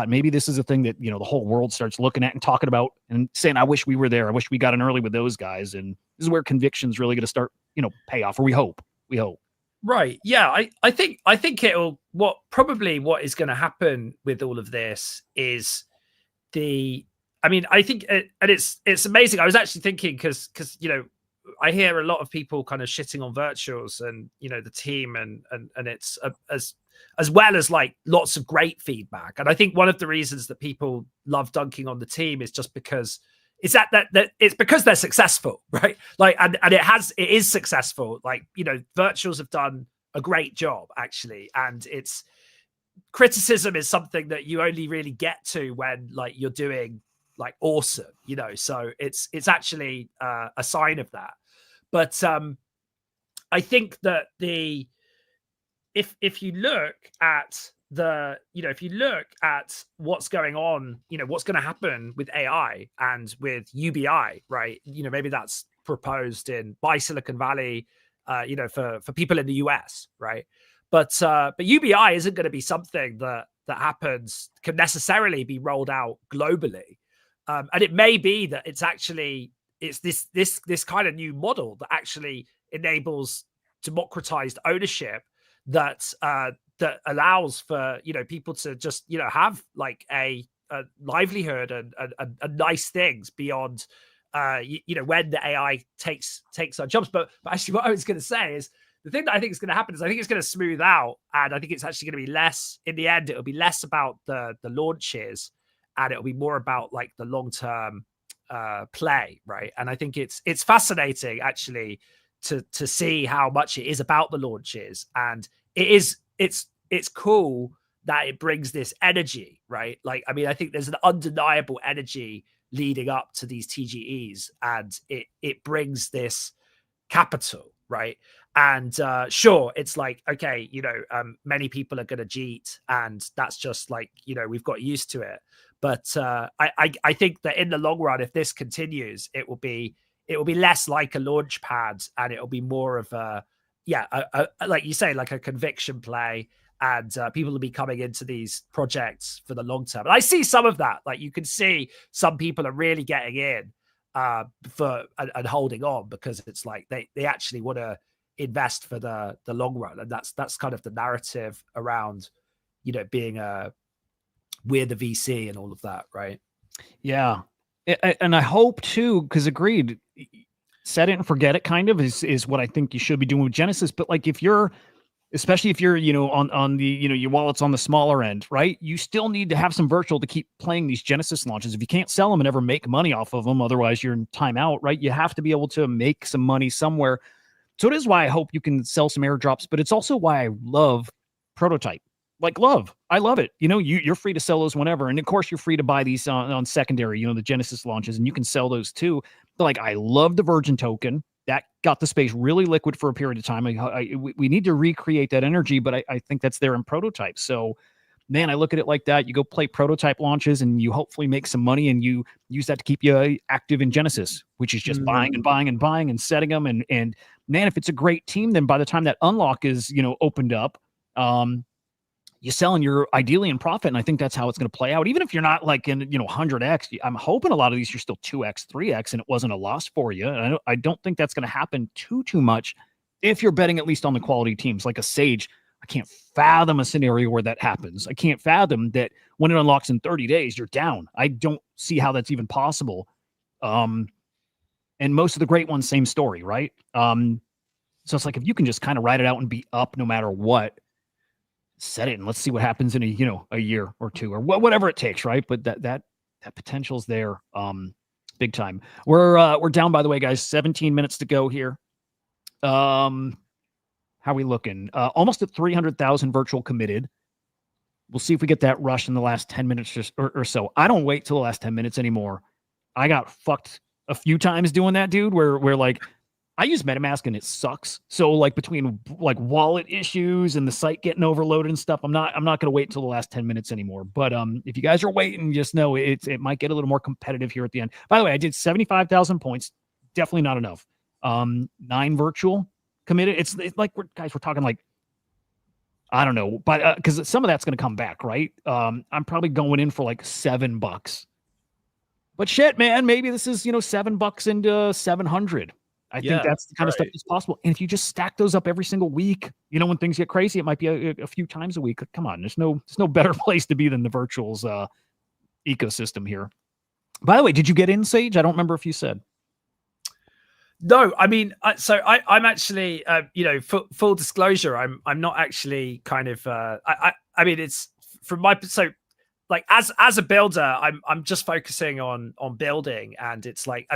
Maybe this is a thing that, the whole world starts looking at and talking about and saying, I wish we were there. I wish we got in early with those guys. And this is where conviction's really going to start, pay off, or we hope. Right. Yeah. I think what is going to happen with all of this is I think, and it's amazing. I was actually thinking because, I hear a lot of people kind of shitting on virtuals and, the team and it's as well as like lots of great feedback. And I think one of the reasons that people love dunking on the team is just because it's that it's because they're successful, right? Like, and it is successful. Like, virtuals have done a great job actually. And it's criticism is something that you only really get to when like you're doing like awesome, so it's actually a sign of that. But I think that if you look at if you look at what's going on, what's going to happen with AI and with UBI, right? Maybe that's proposed by Silicon Valley, for people in the US, right? But UBI isn't going to be something that happens, can necessarily be rolled out globally. And it may be that it's this kind of new model that actually enables democratized ownership that allows for people to just have like a livelihood and nice things beyond when the AI takes our jobs. But actually, what I was going to say is the thing that I think is going to happen is I think it's going to smooth out, and I think it's actually going to be less in the end. It'll be less about the launches, and it'll be more about like the long-term play, right? And I think it's fascinating actually to see how much it is about the launches, and it's cool that it brings this energy, right? Like, I mean, I think there's an undeniable energy leading up to these TGEs, and it brings this capital, right? And sure, it's like, okay, many people are going to cheat, and that's just like, we've got used to it. But I think that in the long run, if this continues, it will be less like a launch pad, and it'll be more of a like you say, like a conviction play, and people will be coming into these projects for the long term. And I see some of that. Like, you can see some people are really getting in and holding on, because it's like they actually want to invest for the long run, and that's kind of the narrative around being we're the VC and all of that, right? Yeah. And I hope too, because agreed, set it and forget it kind of is what I think you should be doing with Genesis. But like, especially if you're, on the, your wallet's on the smaller end, right? You still need to have some virtual to keep playing these Genesis launches. If you can't sell them and ever make money off of them, otherwise you're in timeout, right? You have to be able to make some money somewhere. So it is why I hope you can sell some airdrops, but it's also why I love Prototype. I love it. You're free to sell those whenever. And of course, you're free to buy these on secondary, the Genesis launches, and you can sell those too. But like, I love the Virgin token. That got the space really liquid for a period of time. We need to recreate that energy, but I think that's there in Prototype. So, man, I look at it like that. You go play Prototype launches, and you hopefully make some money, and you use that to keep you active in Genesis, which is just buying and buying and buying and setting them. And man, if it's a great team, then by the time that unlock is, opened up, you sell and you're ideally in profit. And I think that's how it's going to play out. Even if you're not like in, 100x, I'm hoping a lot of these, you're still 2x, 3x, and it wasn't a loss for you. And I don't think that's going to happen too much if you're betting at least on the quality teams like a Sage. I can't fathom a scenario where that happens. I can't fathom that when it unlocks in 30 days, you're down. I don't see how that's even possible. And And most of the great ones, same story, right? So it's like, if you can just kind of ride it out and be up no matter what, set it and let's see what happens in a year or two or whatever it takes, right? But that potential's there, big time. We're down, by the way, guys. 17 minutes to go here. How we looking? Almost at 300,000 virtual committed. We'll see if we get that rush in the last 10 minutes or so. I don't wait till the last 10 minutes anymore. I got fucked a few times doing that, dude, where like I use MetaMask and it sucks. So like between like wallet issues and the site getting overloaded and stuff, I'm not going to wait until the last 10 minutes anymore. But if you guys are waiting, just know it might get a little more competitive here at the end. By the way, I did 75,000 points. Definitely not enough. 9 virtual committed. It's like we're talking like, I don't know, but because some of that's going to come back, right? I'm probably going in for like $7. But shit, man, maybe this is $7 into 700. I think that's the kind of stuff that's possible. And if you just stack those up every single week, when things get crazy, it might be a few times a week. Come on, there's no better place to be than the virtuals ecosystem here. By the way, did you get in, Sage? I don't remember if you said. No, I mean, so I'm actually, full disclosure, I'm not actually kind of, I mean, it's from my, so like as a builder, I'm just focusing on building, and it's like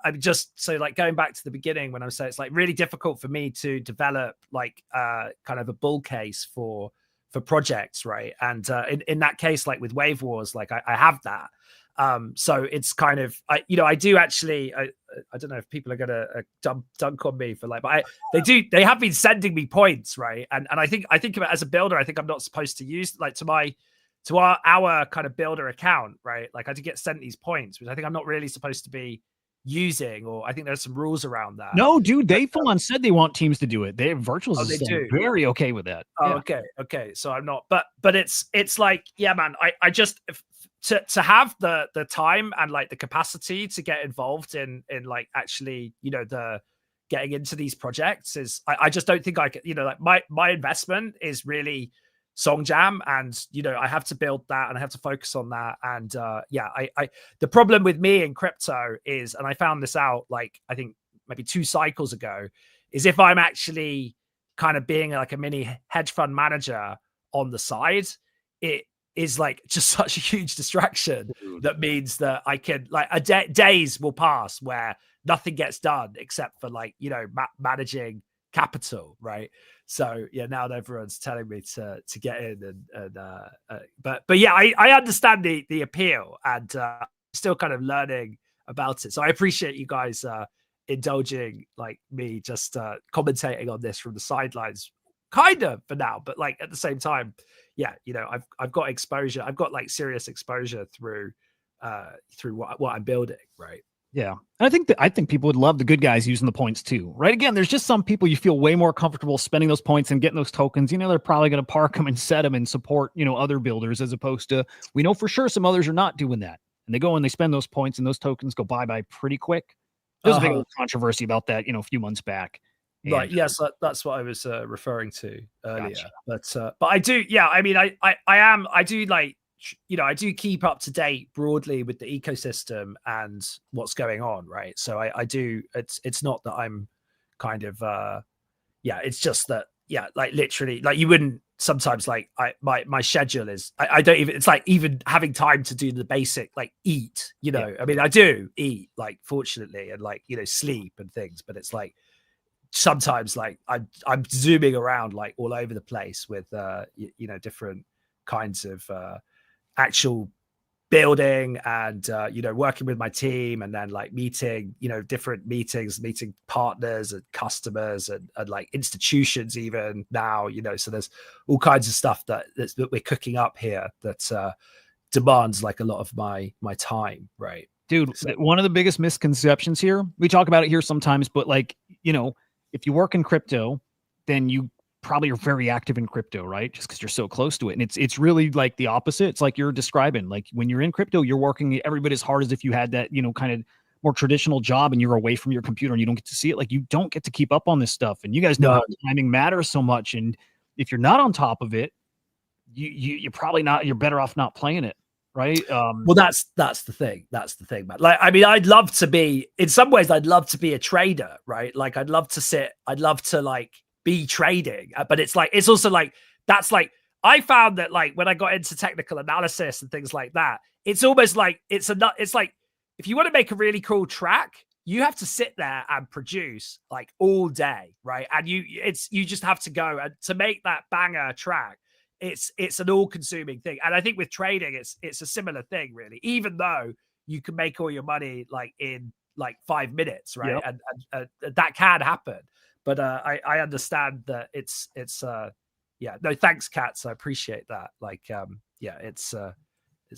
I'm just so like going back to the beginning when I say it's like really difficult for me to develop like kind of a bull case for projects, right? And in that case, like with Wave Wars, like I have that. So it's kind of, I do actually, I don't know if people are going to dunk on me for like, but they have been sending me points, right? And I think of it as a builder, I think I'm not supposed to use like to our kind of builder account, right? Like I did get sent these points, which I think I'm not really supposed to be using, or I think there's some rules around that. No, dude, they full on said they want teams to do it. They virtuals they do. Very okay with that. Oh, yeah. Okay. So I'm not, but it's like, yeah, man, I just to have the time and like the capacity to get involved in like actually, the getting into these projects is, I just don't think I could, like my investment is really Song Jam, and I have to build that and I have to focus on that. And I the problem with me in crypto is, and I found this out like I think maybe 2 cycles ago, is if I'm actually kind of being like a mini hedge fund manager on the side, it is like just such a huge distraction. That means that I can like days will pass where nothing gets done except for like managing capital, right? So yeah, now everyone's telling me to get in, but yeah, I understand the appeal, and still kind of learning about it. So I appreciate you guys indulging like me just commentating on this from the sidelines, kind of for now, but like at the same time, yeah, I've got exposure. I've got like serious exposure through what I'm building, right? Yeah. And I think people would love the good guys using the points too, right? Again, there's just some people you feel way more comfortable spending those points and getting those tokens. They're probably going to park them and set them and support, other builders, as opposed to, we know for sure some others are not doing that. And they go and they spend those points and those tokens go bye-bye pretty quick. There was a big controversy about that, a few months back. And, right. Yes. That's what I was referring to earlier. Gotcha. But I do, yeah, I mean, I do like, I do keep up to date broadly with the ecosystem and what's going on, right? So I do. It's not that I'm kind of it's just that like literally, like you wouldn't sometimes like my schedule is I don't even, it's like even having time to do the basic like eat, I mean I do eat like fortunately, and like sleep and things, but it's like sometimes like I'm zooming around like all over the place with different kinds of actual building and working with my team, and then like meeting different meeting partners and customers and like institutions even now, so there's all kinds of stuff that we're cooking up here that demands like a lot of my time, right? Dude, one of the biggest misconceptions here, we talk about it here sometimes, but like if you work in crypto, then you probably are very active in crypto, right? Just because you're so close to it. And it's really like the opposite. It's like you're describing, like when you're in crypto, you're working every bit as hard as if you had that, kind of more traditional job and you're away from your computer and you don't get to see it. Like you don't get to keep up on this stuff. And you guys know how timing matters so much. And if you're not on top of it, you're probably not, you're better off not playing it. right? Well, that's the thing. That's the thing, man. Like, I mean, I'd love to be, in some ways, I'd love to be a trader, right? Like, I'd love to like be trading, but it's like, it's also like, that's like, I found that like when I got into technical analysis and things like that, it's almost like it's like if you want to make a really cool track, you have to sit there and produce like all day, right? And you just have to go, and to make that banger track, it's an all-consuming thing. And I think with trading, it's a similar thing, really. Even though you can make all your money like in like 5 minutes, right? Yep. And that can happen. But I understand that it's yeah, no, thanks, Cats. I appreciate that. Like, yeah, it's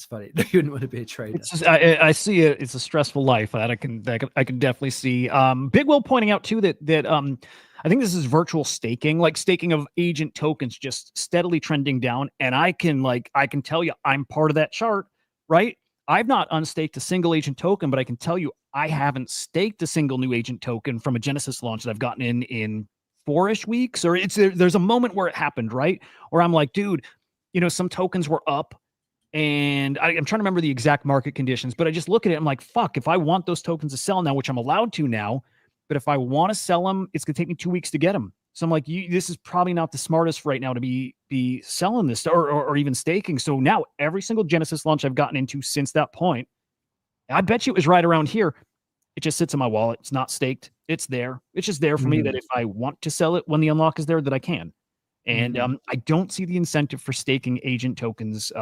funny. You wouldn't want to be a trader. It's just, I see it. It's a stressful life that I can definitely see. Big Will pointing out too that I think this is virtual staking, like staking of agent tokens, just steadily trending down. And I can tell you, I'm part of that chart, right? I've not unstaked a single agent token, but I can tell you, I haven't staked a single new agent token from a Genesis launch that I've gotten in 4-ish weeks. Or there's a moment where it happened, right? Where I'm like, dude, some tokens were up. And I'm trying to remember the exact market conditions, but I just look at it. I'm like, fuck, if I want those tokens to sell now, which I'm allowed to now, but if I want to sell them, it's going to take me 2 weeks to get them. So I'm like, this is probably not the smartest right now to be selling this or even staking. So now every single Genesis launch I've gotten into since that point, I bet you it was right around here. It just sits in my wallet. It's not staked. It's there. It's just there for me that if I want to sell it when the unlock is there, that I can. And I don't see the incentive for staking agent tokens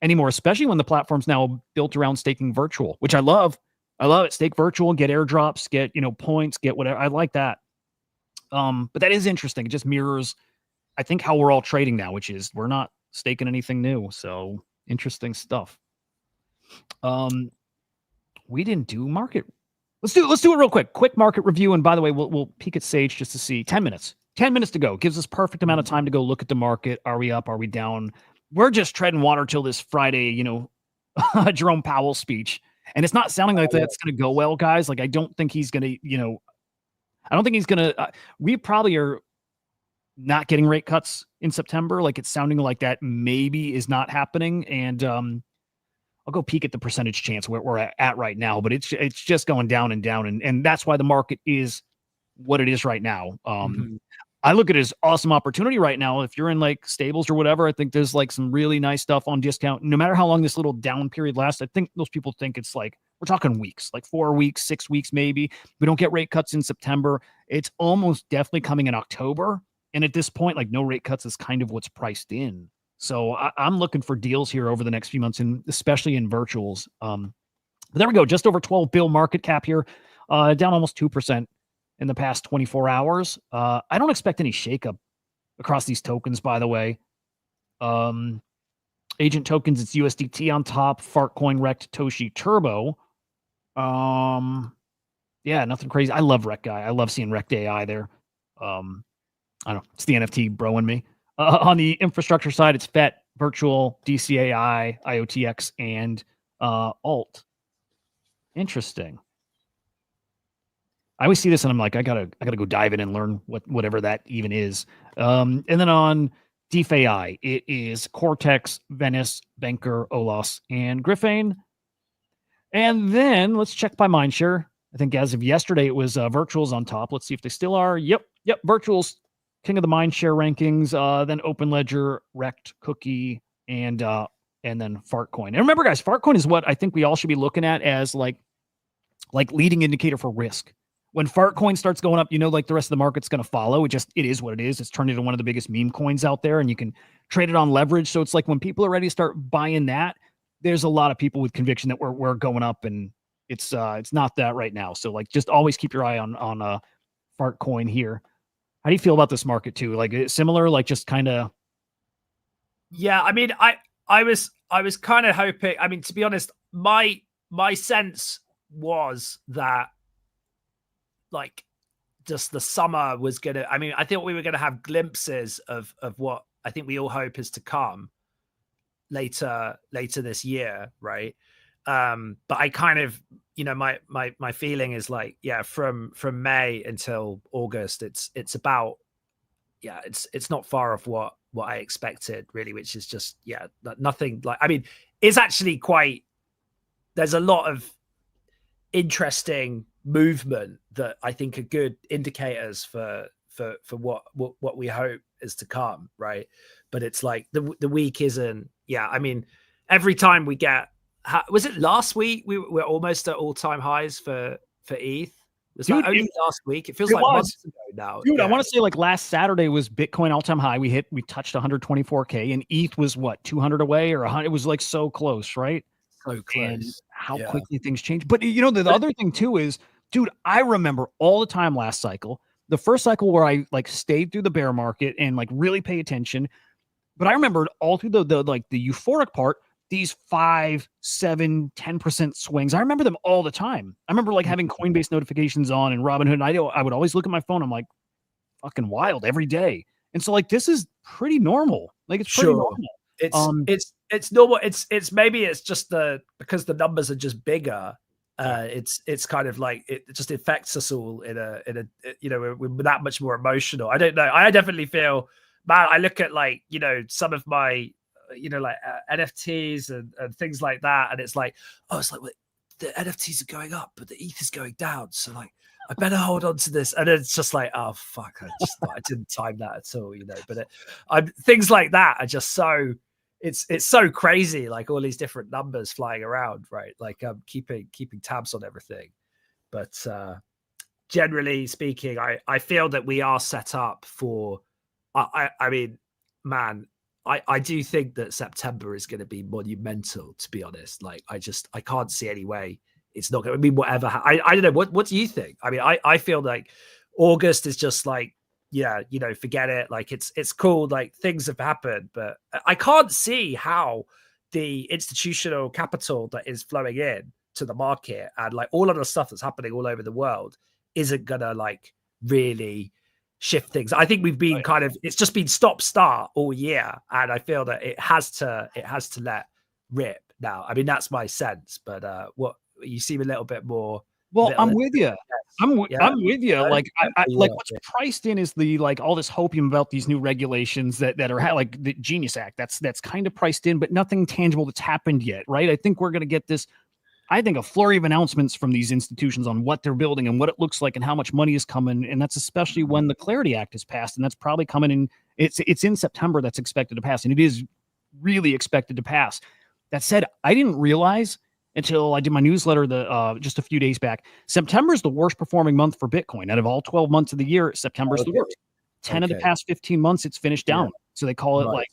anymore, especially when the platform's now built around staking virtual, which I love. I love it. Stake virtual, get airdrops, get, points, get whatever. I like that. But that is interesting. It just mirrors, I think, how we're all trading now, which is we're not staking anything new. So interesting stuff. We didn't do market. Let's do it real quick. Quick market review. And by the way, we'll peek at Sage just to see 10 minutes. 10 minutes to go. Gives us perfect amount of time to go look at the market. Are we up? Are we down? We're just treading water till this Friday, Jerome Powell speech. And it's not sounding like that's going to go well, guys. Like, I don't think he's going to, I don't think he's going to, we probably are not getting rate cuts in September. Like, it's sounding like that maybe is not happening. And I'll go peek at the percentage chance where we're at right now, but it's just going down and down. And that's why the market is what it is right now. I look at it as awesome opportunity right now. If you're in like stables or whatever, I think there's like some really nice stuff on discount. No matter how long this little down period lasts, I think most people think it's like, we're talking weeks, like 4 weeks, 6 weeks, maybe. We don't get rate cuts in September. It's almost definitely coming in October. And at this point, like no rate cuts is kind of what's priced in. So I'm looking for deals here over the next few months, and especially in virtuals. But there we go. Just over 12 bill market cap here, down almost 2%. In the past 24 hours. I don't expect any shakeup across these tokens, by the way. Agent tokens, it's USDT on top, Fartcoin, Rect, Toshi, Turbo. Yeah, nothing crazy. I love Rect Guy. I love seeing Rect AI there. I don't know. It's the NFT bro in me. On the infrastructure side, it's FET, Virtual, DCAI, IOTX, and Alt. Interesting. I always see this and I'm like, I gotta go dive in and learn whatever that even is. And then on DeFi, it is Cortex, Venice, Banker, Olos, and Griffin. And then let's check by mindshare. I think as of yesterday, it was Virtuals on top. Let's see if they still are. Yep. Virtuals, king of the mindshare rankings. Then Open Ledger, Rect, Cookie, and then Fartcoin. And remember, guys, Fartcoin is what I think we all should be looking at as like leading indicator for risk. When Fartcoin starts going up, like the rest of the market's going to follow. It is what it is. It's turned into one of the biggest meme coins out there, and you can trade it on leverage. So it's like when people are ready to start buying that, there's a lot of people with conviction that we're going up, and it's not that right now. So like, just always keep your eye on Fartcoin here. How do you feel about this market too? Like similar, like just kind of. Yeah, I mean, I was kind of hoping. I mean, to be honest, my sense was that, like, just the summer was gonna. I mean, I think we were gonna have glimpses of what I think we all hope is to come later this year, right? But I kind of, my feeling is like, yeah, from May until August, it's about, it's not far off what I expected, really, which is just, nothing like, I mean, is actually quite. There's a lot of interesting movement that I think are good indicators for what we hope is to come, right? But it's like the week isn't. Yeah, I mean, every time we get, was it last week we're almost at all-time highs for ETH? Was Dude, that only last week? It feels it like was. months ago now. Dude, Yeah. I want to say like last Saturday was Bitcoin all-time high. We touched 124K, and ETH was what, 200 away or 100? It was like so close, right? So close. And how Yeah. quickly things change. But you know, the other thing too is, dude, I remember all the time last cycle, the first cycle where I like stayed through the bear market and like really pay attention. But I remembered all through the like the euphoric part, these 5, 7, 10% swings. I remember them all the time. I remember like having Coinbase notifications on and Robinhood. And I would always look at my phone. I'm like, fucking wild every day. And so like this is pretty normal. Like it's pretty normal. It's normal. It's maybe it's just because the numbers are just bigger. It's kind of like it just affects us all in a you know, we're that much more emotional. I don't know. I definitely feel, man, I look at like, you know, some of my, you know, like NFTs and things like that, and it's like, oh, it's like, well, the NFTs are going up, but the ETH is going down. So like, I better hold on to this. And it's just like, oh fuck, I didn't time that at all, you know. But things like that are just so, it's so crazy, like all these different numbers flying around, right? Like keeping tabs on everything. But generally speaking, I feel that we are set up for. I mean, man, I do think that September is going to be monumental. To be honest, like I can't see any way it's not going to be whatever. I don't know. What do you think? I mean, I feel like August is just like, yeah, you know, forget it. Like it's cool. Like things have happened, but I can't see how the institutional capital that is flowing in to the market and like all of the stuff that's happening all over the world isn't gonna like really shift things. I think we've been it's just been stop start all year, and I feel that it has to let rip now. I mean, that's my sense, but what you seem a little bit more. Well, I'm with you. I'm with you. Like, I like what's yeah. priced in is the like all this hopium about these new regulations that are like the Genius Act. That's kind of priced in, but nothing tangible that's happened yet, right? I think we're going to get this. I think a flurry of announcements from these institutions on what they're building and what it looks like and how much money is coming, and that's especially when the Clarity Act is passed, and that's probably coming in. It's in September that's expected to pass, and it is really expected to pass. That said, I didn't realize until I did my newsletter just a few days back, September is the worst performing month for Bitcoin. Out of all 12 months of the year, September is the worst. 10 of the past 15 months, it's finished down. Yeah. So they call it like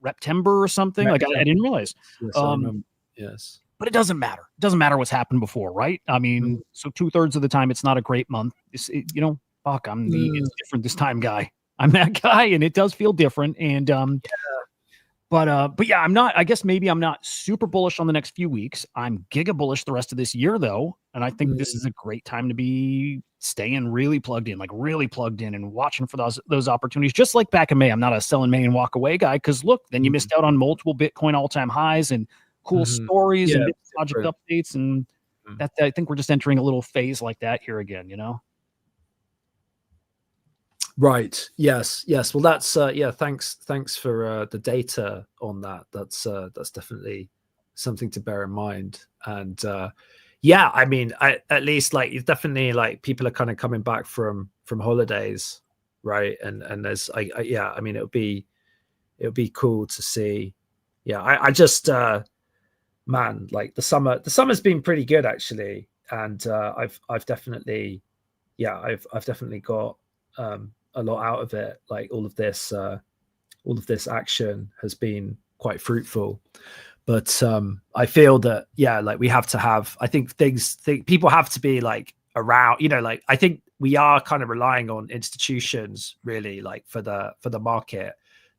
Reptember or something. Like I didn't realize. Yes. But it doesn't matter. It doesn't matter what's happened before, right? I mean, so 2/3 of the time, it's not a great month. It's fuck, I'm the it's different this time guy. I'm that guy, and it does feel different. And But yeah, I guess maybe I'm not super bullish on the next few weeks. I'm giga bullish the rest of this year though. And I think this is a great time to be staying really plugged in and watching for those opportunities. Just like back in May, I'm not a sell in May and walk away guy. Cause look, then you missed out on multiple Bitcoin all-time highs and cool stories and project updates. And that I think we're just entering a little phase like that here again, you know? Right. Yes. Well, that's Thanks for the data on that. That's definitely something to bear in mind. And I mean, at least like it's definitely like people are kind of coming back from holidays, right? And there's I mean, it would be cool to see. Yeah, I just man, like the summer's been pretty good actually, and I've definitely got a lot out of it. Like all of this action has been quite fruitful, but I feel that like we have to have. I think people have to be like around. You know, like I think we are kind of relying on institutions really, like for the market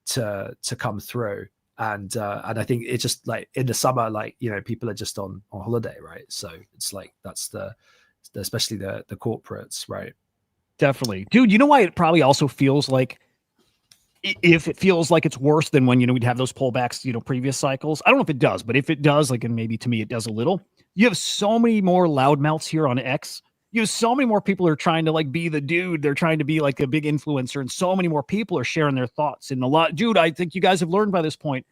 to come through. And I think it's just like in the summer, like, you know, people are just on holiday, right? So it's like that's especially the corporates, right? Definitely. Dude, you know why it probably also feels like, if it feels like it's worse than when, you know, we'd have those pullbacks, you know, previous cycles. I don't know if it does, but if it does, like, and maybe to me it does a little, you have so many more loudmouths here on X. You have so many more people who are trying to like be the dude. They're trying to be like a big influencer, and so many more people are sharing their thoughts. And dude, I think you guys have learned by this point,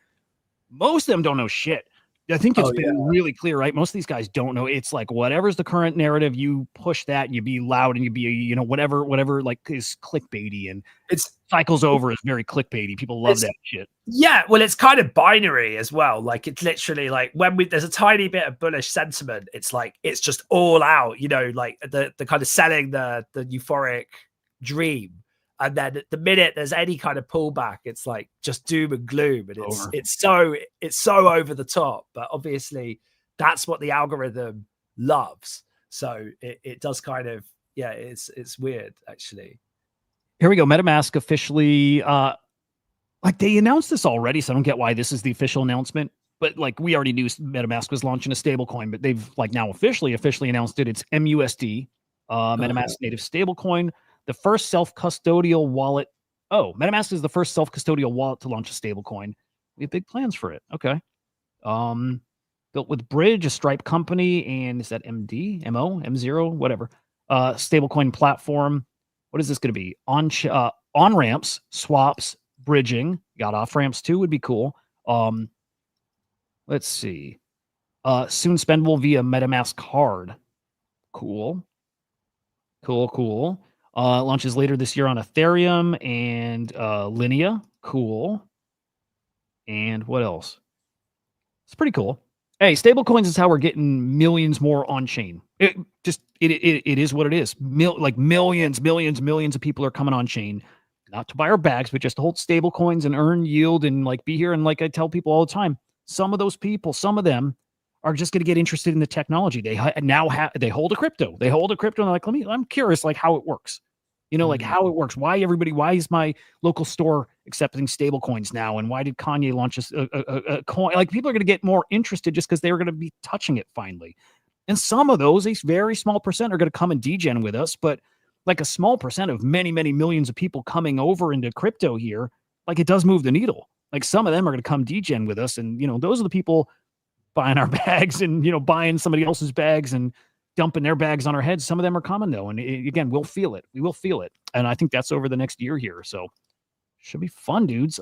most of them don't know shit. I think it's Oh, been yeah. really clear, right? Most of these guys don't know. It's like whatever's the current narrative, you push that, and you be loud, and you be, you know, whatever like is clickbaity and It's cycles over is very clickbaity. People love it's that shit. yeah, well, it's kind of binary as well. Like it's literally like when there's a tiny bit of bullish sentiment, it's like it's just all out, you know, like the kind of selling the euphoric dream. And then the minute there's any kind of pullback, it's like just doom and gloom. And Over. it's so over the top. But obviously that's what the algorithm loves. So it does kind of, yeah, it's weird actually. Here we go. MetaMask officially, like they announced this already, so I don't get why this is the official announcement. But like we already knew MetaMask was launching a stablecoin, but they've like now officially announced it. It's MUSD, MetaMask native stablecoin, the first self-custodial wallet. Oh, MetaMask is the first self-custodial wallet to launch a stablecoin. We have big plans for it. Okay. Built with Bridge, a Stripe company, and is that MD, MO, M0, whatever. Stablecoin platform. What is this going to be? On ramps, swaps, bridging. Got off ramps too, would be cool. Let's see. Soon spendable via MetaMask card. Cool. Launches later this year on Ethereum and Linea. Cool. And what else? It's pretty cool. Hey, stablecoins is how we're getting millions more on chain. It is what it is. Millions of people are coming on chain, not to buy our bags, but just to hold stablecoins and earn yield and like be here. And like I tell people all the time, some of those people, some of them are just going to get interested in the technology. They hold a crypto. They hold a crypto and they're like, I'm curious, like how it works. You know, like how it works. Why is my local store accepting stable coins now? And why did Kanye launch a coin? Like people are going to get more interested just because they were going to be touching it finally. And some of those, a very small percent are going to come and degen with us, but like a small percent of many, many millions of people coming over into crypto here, like it does move the needle. Like some of them are going to come degen with us. And, you know, those are the people buying our bags and, you know, buying somebody else's bags and dumping their bags on our heads. Some of them are coming though. And again, we'll feel it. We will feel it. And I think that's over the next year here. So should be fun, dudes.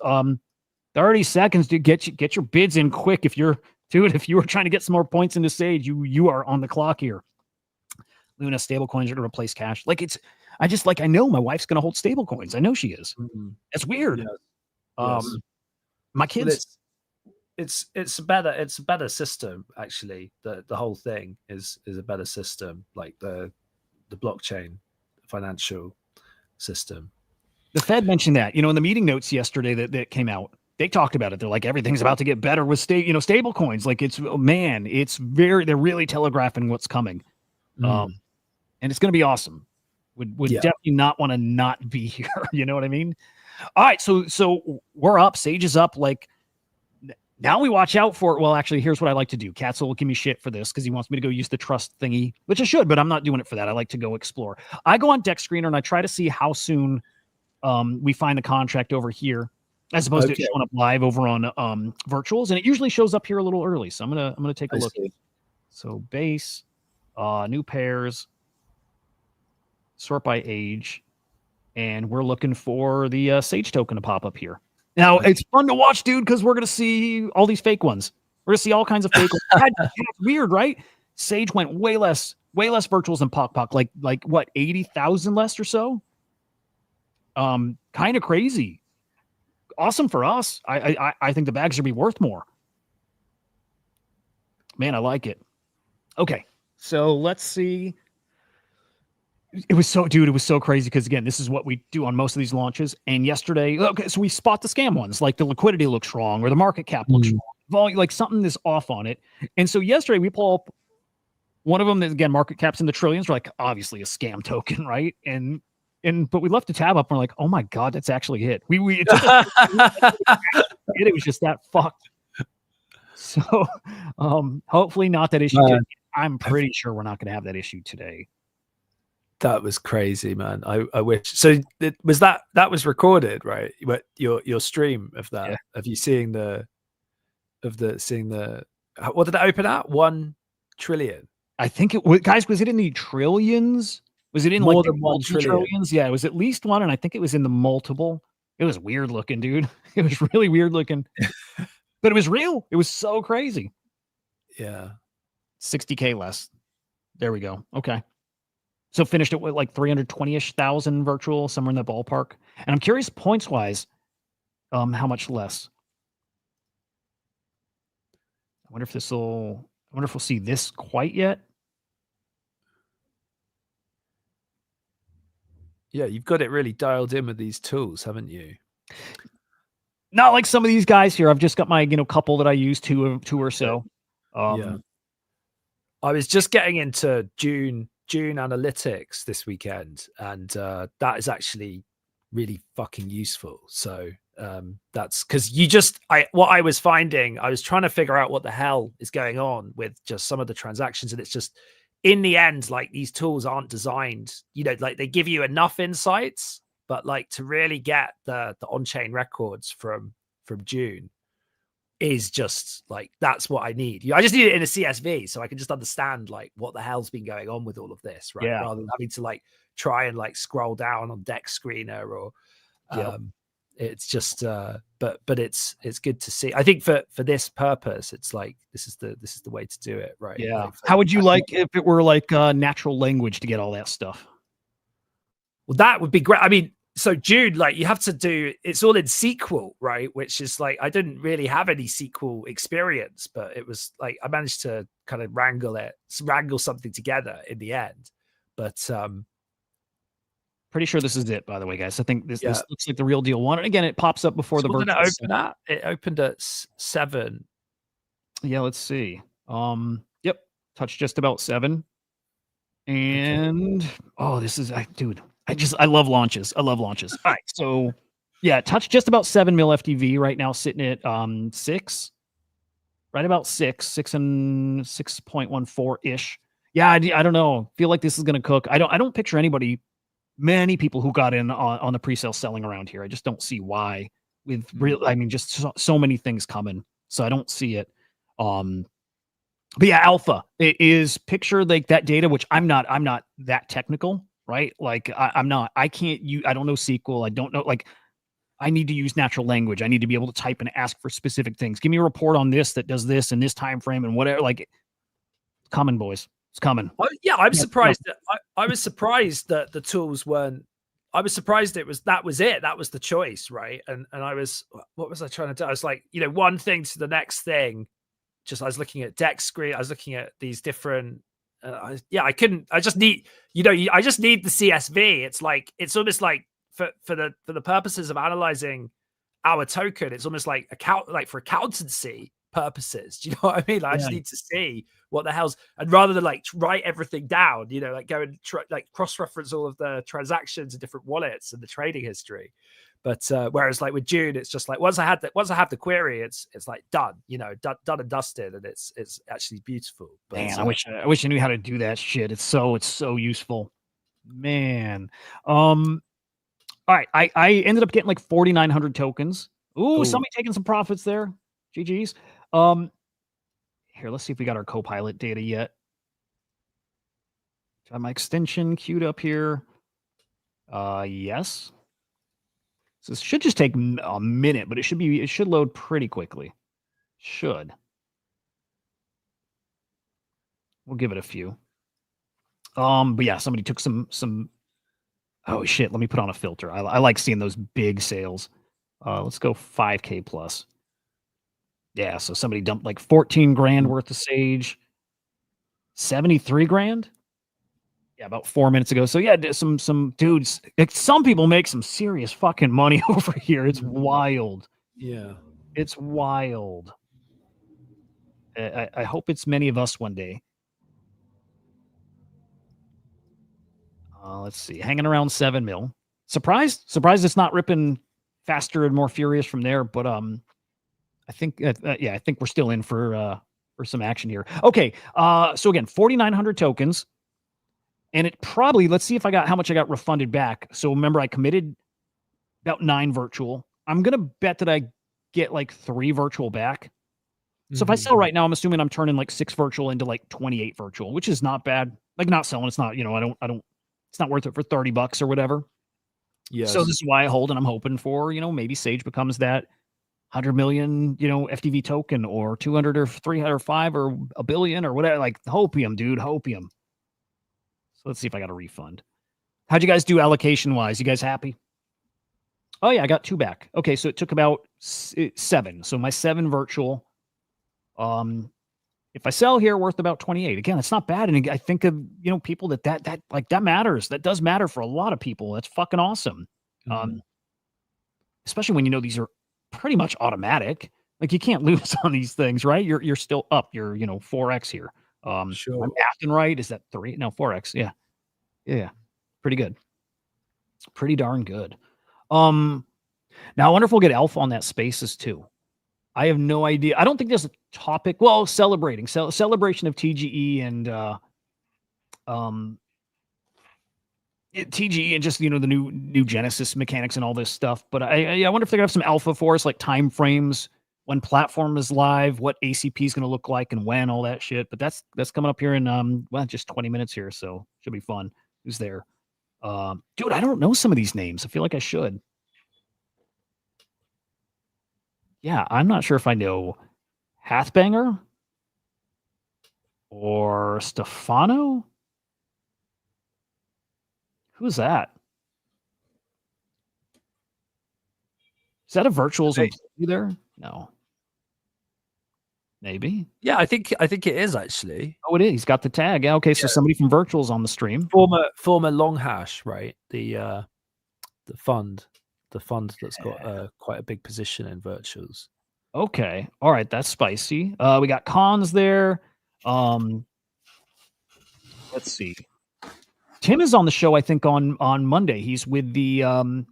30 seconds to get your bids in quick. If you were trying to get some more points into Sage, you are on the clock here. Luna stablecoins are to replace cash. Like I know my wife's going to hold stablecoins. I know she is. It's weird. Yes. My kids. Well, it's a better system actually. The whole thing is a better system, like the blockchain financial system. The Fed mentioned that, you know, in the meeting notes yesterday that came out, they talked about it. They're like, everything's about to get better with stable coins. Like they're really telegraphing what's coming. And it's going to be awesome. Would definitely not want to not be here. You know what I mean? All right. So we're up. Sage is up. Like now we watch out for it. Well, actually, here's what I like to do. Katzel will give me shit for this because he wants me to go use the trust thingy, which I should, but I'm not doing it for that. I like to go explore. I go on Deck Screener and I try to see how soon we find a contract over here, as opposed to showing up live over on virtuals, and it usually shows up here a little early. So I'm gonna take a look. So base, new pairs, sort by age, and we're looking for the Sage token to pop up here. Now it's fun to watch, dude, because we're gonna see all these fake ones. We're gonna see all kinds of fake ones. That's weird, right? Sage went way less virtuals than PokPok, like what 80,000 less or so. Kind of crazy. Awesome for us. I think the bags should be worth more. Man, I like it. Okay, so let's see. It was so crazy because again, this is what we do on most of these launches. And yesterday, so we spot the scam ones, like the liquidity looks wrong or the market cap looks wrong, volume, like something is off on it. And so yesterday we pull up one of them that again, market cap's in the trillions. We're like, obviously a scam token, right? But we left the tab up and we're like, oh my God, that's actually it. It was just that fucked. So hopefully not that issue. I'm pretty sure we're not going to have that issue today. That was crazy, man. I wish. So that was recorded, right? Your stream of that, of you seeing what did it open at? 1 trillion. I think it was, guys, was it in the trillions? Was it in more like than 1 trillion? Trillions? Yeah, it was at least one, and I think it was in the multiple. It was weird looking, dude. It was really weird looking, but it was real. It was so crazy. Yeah. 60K less. There we go. Okay. So finished it with like 320-ish thousand virtual, somewhere in that ballpark. And I'm curious points wise, how much less? I wonder if we'll see this quite yet. Yeah, you've got it really dialed in with these tools, haven't you? Not like some of these guys here. I've just got my, couple that I use, two or so. Yeah. I was just getting into June analytics this weekend, and that is actually really fucking useful. So that's because what I was finding, I was trying to figure out what the hell is going on with just some of the transactions, and it's just in the end, like these tools aren't designed, like they give you enough insights, but like to really get the on-chain records from June is just like, that's what I need. I just need it in a CSV so I can just understand like what the hell's been going on with all of this, right? Yeah. Rather than having to like try and like scroll down on Deck Screener or it's just but it's good to see. I think for this purpose, it's like this is the way to do it, right? Yeah. Like, How would you like if it were like natural language to get all that stuff? Well, that would be great. I mean, so June, like you have to do, it's all in SQL, right? Which is like, I didn't really have any SQL experience, but it was like, I managed to kind of wrangle something together in the end. But pretty sure this is it, by the way, guys. I think this looks like the real deal one. And again, it pops up before the virtual. It opened at 7. Yeah, let's see. Yep, touched just about 7. And this is, dude, I love launches. I love launches. All right, so yeah, touched just about 7 mil FTV right now, sitting at 6, right about 6 and 6.14 ish. Yeah, I don't know. Feel like this is gonna cook. I don't picture many people who got in on the pre-sale selling around here. I just don't see why. With real, I mean, just so many things coming, so I don't see it. But yeah, alpha, it is picture like that data, which I'm not that technical, right? Like I don't know SQL. I don't know, like I need to use natural language. I need to be able to type and ask for specific things. Give me a report on this that does this in this time frame and whatever. Like, it's coming, boys. It's coming. Yeah, I'm surprised. I was surprised that the tools weren't. I was surprised that was it. That was the choice, right? And I was, what was I trying to do? I was like, one thing to the next thing. I was looking at Deck Screen. I was looking at these different. I couldn't. I just need. I just need the CSV. It's like it's almost like for the purposes of analyzing our token, it's almost like for accountancy purposes. Do you know what I mean? Like, I just need to see what the hell's, and rather than like write everything down, like go and like cross-reference all of the transactions in different wallets and the trading history. But whereas like with June, it's just like once I have the query, it's like done, done and dusted, and it's actually beautiful. But, man, I wish I knew how to do that shit. It's so useful, man. All right, I ended up getting like 4,900 tokens. Ooh, somebody taking some profits there. GG's. Here, let's see if we got our Copilot data yet. Got my extension queued up here. Yes. So this should just take a minute, but it should load pretty quickly. Should. We'll give it a few. But yeah, somebody took some. Oh shit! Let me put on a filter. I like seeing those big sales. Let's go 5K plus. Yeah, so somebody dumped like 14 grand worth of Sage. 73 grand. Yeah, about 4 minutes ago. So yeah, some dudes. Some people make some serious fucking money over here. It's wild. Yeah, it's wild. I hope it's many of us one day. Let's see, hanging around 7 mil. Surprised it's not ripping faster and more furious from there. But I think I think we're still in for some action here. Okay, so again, 4,900 tokens. And it probably, let's see if how much I got refunded back. So remember, I committed about 9 virtual. I'm going to bet that I get like 3 virtual back. So if I sell right now, I'm assuming I'm turning like 6 virtual into like 28 virtual, which is not bad. Like not selling. It's not, I don't, it's not worth it for $30 or whatever. Yeah. So this is why I hold, and I'm hoping for, maybe Sage becomes that 100 million, FTV token, or 200 or 300 or 5 or a billion or whatever. Like hopium, dude, hopium. So let's see if I got a refund. How'd you guys do allocation wise? You guys happy? Oh yeah, I got 2 back. Okay, so it took about 7. So my 7 virtual. If I sell here, worth about 28. Again, it's not bad. And I think of people that matters. That does matter for a lot of people. That's fucking awesome. Especially when these are pretty much automatic. Like you can't lose on these things, right? You're still up. You're 4x here. Sure. I'm acting right. Is that 3? No, 4x. Yeah. Pretty good. Pretty darn good. Now I wonder if we'll get alpha on that Spaces too. I have no idea. I don't think there's a topic. Well, celebration of TGE and TGE and just the new Genesis mechanics and all this stuff. But I wonder if they're gonna have some alpha for us, like time frames, when platform is live, what ACP is gonna look like, and when, all that shit. But that's coming up here in just 20 minutes here, so should be fun. Who's there? Dude, I don't know some of these names. I feel like I should. Yeah, I'm not sure if I know Hathbanger or Stefano. Who's that? Is that a virtuals employee there? No. Maybe. Yeah, I think it is actually. Oh, it is. He's got the tag. Yeah. Okay, so somebody from virtuals on the stream. Former Long Hash, right? The fund that's got quite a big position in virtuals. Okay. All right, that's spicy. We got Cons there. Let's see. Tim is on the show, I think, on Monday. He's with the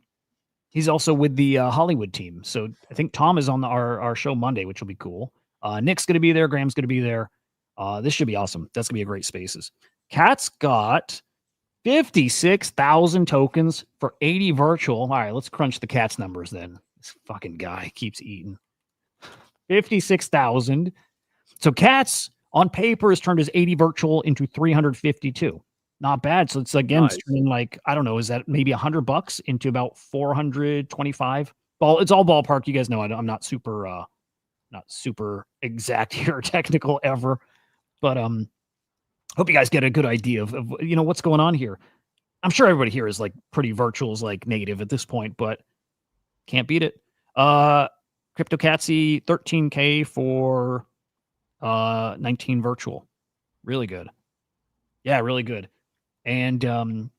he's also with the Hollywood team. So I think Tom is on our show Monday, which will be cool. Nick's gonna be there, Graham's gonna be there. This should be awesome. That's gonna be a great Spaces. Cat's got 56,000 tokens for 80 virtual. All right, let's crunch the Cat's numbers then. This fucking guy keeps eating. 56,000. So Cat's on paper has turned his 80 virtual into 352. Not bad. So it's again, nice. It's turning like, I don't know, is that maybe $100 into about 425? It's all ballpark. You guys know I'm not super exact here, technical ever, but hope you guys get a good idea of what's going on here. I'm sure everybody here is like pretty virtuals, like native at this point, but can't beat it. CryptoCatsy 13K for 19 virtual. Really good. Yeah, really good. And I'm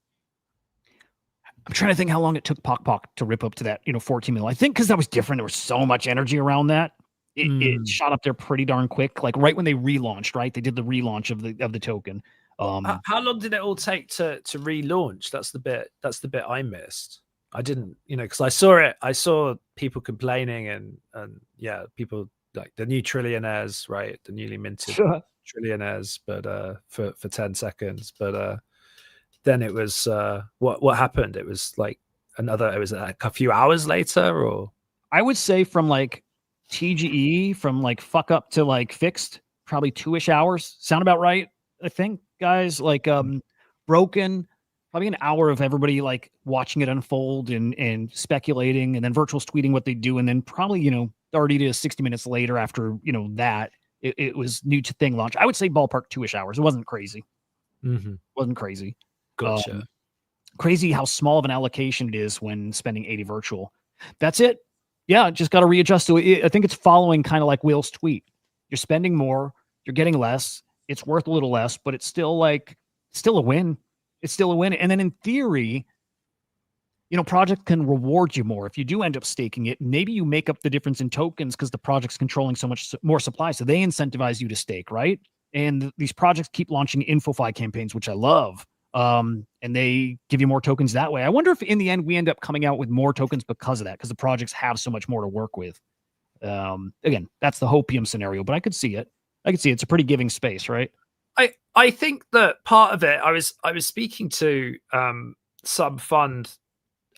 trying to think how long it took PokPok to rip up to that, 14 mil. I think because that was different. There was so much energy around that. It shot up there pretty darn quick. Like right when they relaunched, right? They did the relaunch of the token. How long did it all take to relaunch? That's the bit I missed. I didn't, because I saw people complaining and yeah, people like the new trillionaires, right? The newly minted trillionaires, but for 10 seconds. But then it was what happened? It was like it was like a few hours later, or I would say from like TGE from like fuck up to like fixed, probably 2-ish hours. Sound about right? I think, guys, like broken, probably an hour of everybody like watching it unfold and speculating, and then virtuals tweeting what they do, and then probably 30 to 60 minutes later after that it was new to thing launch. I would say ballpark 2-ish hours. It wasn't crazy. Wasn't crazy. Gotcha. Crazy how small of an allocation it is when spending 80 virtual. That's it. Yeah, just got to readjust to it. I think it's following kind of like Will's tweet. You're spending more, you're getting less. It's worth a little less, but it's still a win. It's still a win. And then in theory, project can reward you more. If you do end up staking it, maybe you make up the difference in tokens because the project's controlling so much more supply. So they incentivize you to stake, right? And these projects keep launching InfoFi campaigns, which I love. And they give you more tokens that way. I wonder if in the end we end up coming out with more tokens because of that, because the projects have so much more to work with. Again, that's the hopium scenario, but I could see it. It's a pretty giving space, right? I think that part of it, I was speaking to some fund